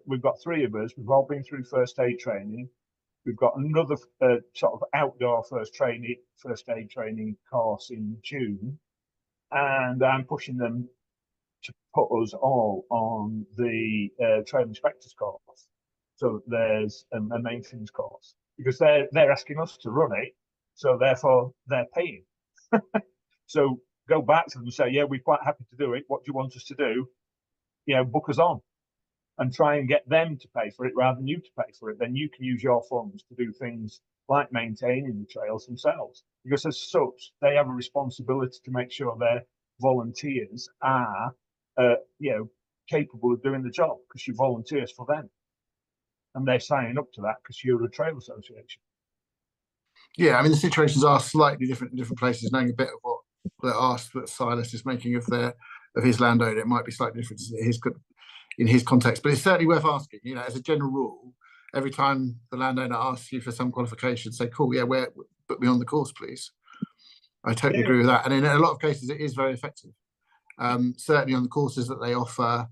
we've got three of us, we've all been through first aid training. We've got another sort of outdoor first aid training course in June, and I'm pushing them to put us all on the trail inspectors course. So there's a maintenance course, because they're asking us to run it, so therefore they're paying. So go back to them and say, yeah, we're quite happy to do it. What do you want us to do? You know, book us on. And try and get them to pay for it rather than you to pay for it. Then you can use your funds to do things like maintaining the trails themselves. Because as such, they have a responsibility to make sure their volunteers are, you know, capable of doing the job, because you volunteers for them. And they're signing up to that because you're a trail association. Yeah, I mean, the situations are slightly different in different places. Knowing a bit of what the ask that Silas is making of his landowner, it might be slightly different in his context, but it's certainly worth asking. You know, as a general rule, every time the landowner asks you for some qualification, say, cool, yeah, put me on the course, please. I totally agree with that. And in a lot of cases, it is very effective. Certainly on the courses that they offer,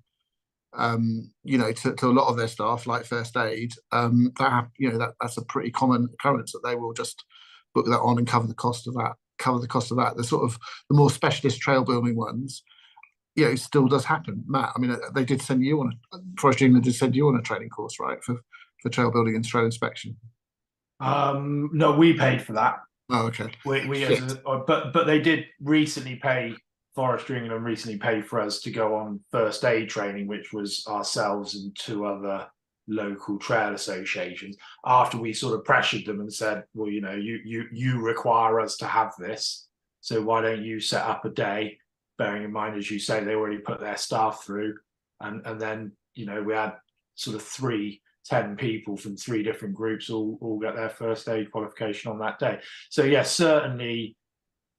you know, to a lot of their staff, like first aid, that's a pretty common occurrence, that they will just book that on and cover the cost of that. The sort of the more specialist trail building ones, you know, it still does happen. Matt, I mean, they did send you Forestry England did send you on a training course, right, for trail building and trail inspection? No, we paid for that. Oh, okay. But they did recently pay, Forestry England recently paid for us to go on first aid training, which was ourselves and two other local trail associations, after we sort of pressured them and said, well, you know, you require us to have this, so why don't you set up a day? Bearing in mind, as you say, they already put their staff through, and then you know, we had sort of 10 people from 3 different groups all get their first aid qualification on that day. So yeah, certainly,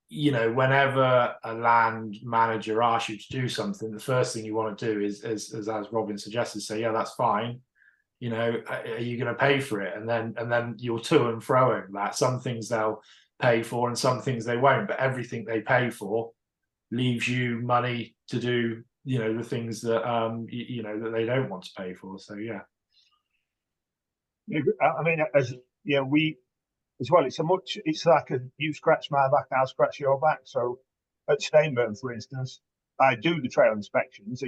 you know, whenever a land manager asks you to do something, the first thing you want to do is as Robin suggested, say, yeah, that's fine. You know, are you going to pay for it? And then you're to and froing that. Some things they'll pay for and some things they won't, but everything they pay for leaves you money to do, you know, the things that you know, that they don't want to pay for. So yeah. I mean, we as well, it's like you scratch my back, I'll scratch your back. So at Stainburn, for instance, I do the trail inspections,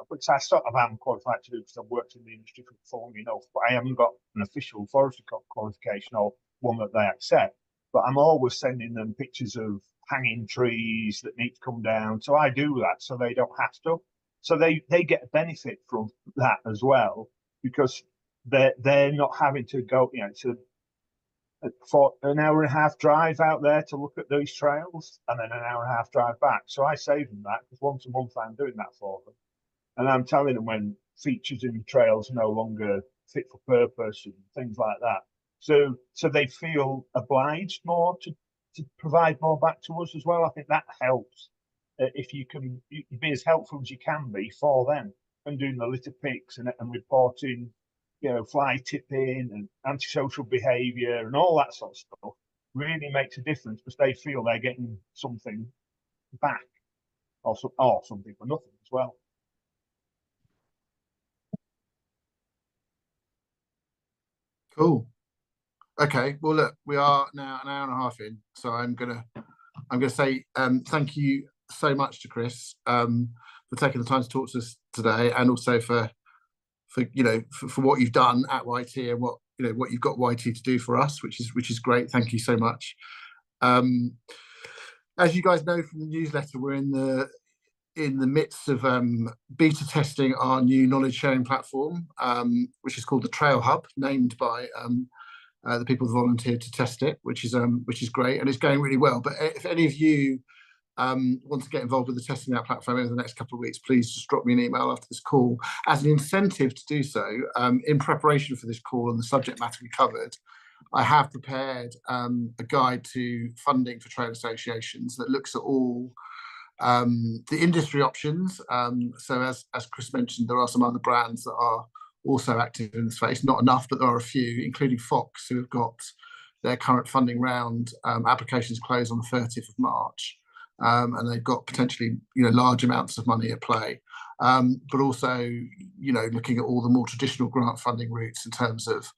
which I sort of am qualified to do because I've worked in the industry for long enough, but I haven't got an official forestry qualification or one that they accept. But I'm always sending them pictures of hanging trees that need to come down. So I do that so they don't have to. So they get a benefit from that as well, because they're not having to go, you know, for an hour and a half drive out there to look at those trails and then an hour and a half drive back. So I save them that, because once a month I'm doing that for them. And I'm telling them when features in the trails are no longer fit for purpose and things like that. So they feel obliged more to provide more back to us as well. I think that helps. If you can be as helpful as you can be for them, and doing the litter picks and reporting, you know, fly tipping and antisocial behaviour and all that sort of stuff, really makes a difference, because they feel they're getting something back, or something for nothing as well. Cool. Okay. Well, look, we are now an hour and a half in, so I'm gonna say thank you so much to Chris for taking the time to talk to us today, and also for what you've done at YT and what you've got YT to do for us, which is great. Thank you so much. As you guys know from the newsletter, we're in the midst of beta testing our new knowledge sharing platform, which is called the Trail Hub, named by the people who volunteered to test it, which is great, and it's going really well. But if any of you want to get involved with the testing of that platform over the next couple of weeks, please just drop me an email after this call. As an incentive to do so, in preparation for this call and the subject matter we covered, I have prepared a guide to funding for trail associations that looks at all the industry options. So as Chris mentioned, there are some other brands that are also active in the space. Not enough, but there are a few, including Fox, who have got their current funding round applications closed on the 30th of March. And they've got potentially, large amounts of money at play, but also, looking at all the more traditional grant funding routes in terms of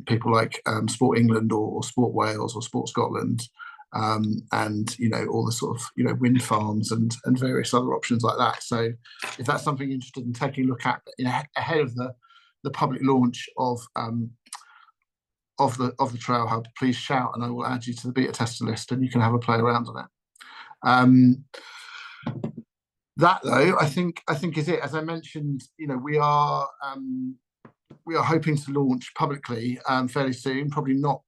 people like Sport England or Sport Wales or Sport Scotland, and all the sort of wind farms and various other options like that. So if that's something you're interested in taking a look at ahead of the public launch of the Trail Hub, please shout and I will add you to the beta tester list and you can have a play around on it. That though, I think is it. As I mentioned, we are hoping to launch publicly fairly soon. Probably not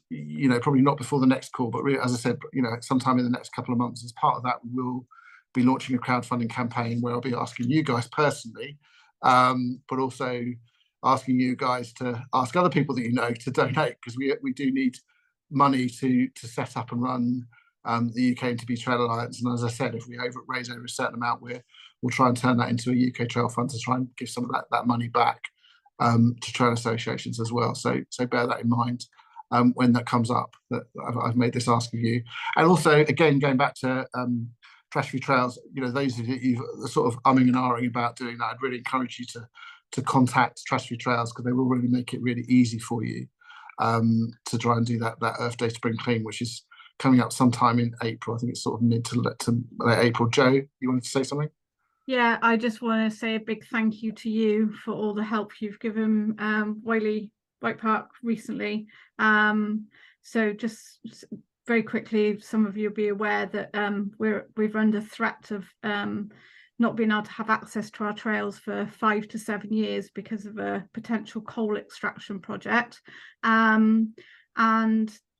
before the next call, but really, as I said, sometime in the next couple of months. As part of that, we will be launching a crowdfunding campaign where I'll be asking you guys personally, but also asking you guys to ask other people that to donate, because we do need money to set up and run the UK MTB Trail Alliance. And as I said, if we raise over a certain amount, we'll try and turn that into a UK Trail Fund to try and give some of that money back to trail associations as well. So bear that in mind when that comes up, that I've made this ask of you. And also, again, going back to Trash-Free Trails, those of you sort of umming and ahhing about doing that, I'd really encourage you to contact Trash-Free Trails, because they will really make it really easy for you to try and do that Earth Day Spring Clean, which is coming up sometime in April. I think it's sort of mid to late April. Joe, you wanted to say something? Yeah, I just want to say a big thank you to you for all the help you've given Wyllie Bike Park recently. So just very quickly, some of you will be aware that we're under threat of not being able to have access to our trails for 5 to 7 years because of a potential coal extraction project. And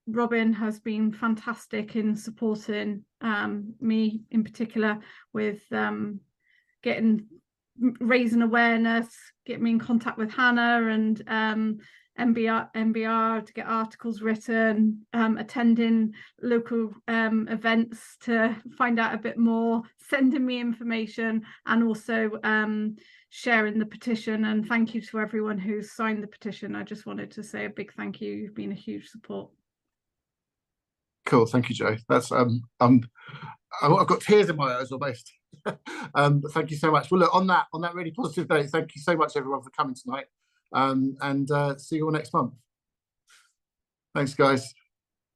Robin has been fantastic in supporting me in particular with getting raising awareness, get me in contact with Hannah and MBR to get articles written, attending local events to find out a bit more, sending me information, and also sharing the petition. And thank you to everyone who's signed the petition. I just wanted to say a big thank you. You've been a huge support. Cool, thank you, Jo. That's I've got tears in my eyes almost. But thank you so much. Well, look, on that really positive note, thank you so much everyone for coming tonight, and see you all next month. Thanks, guys.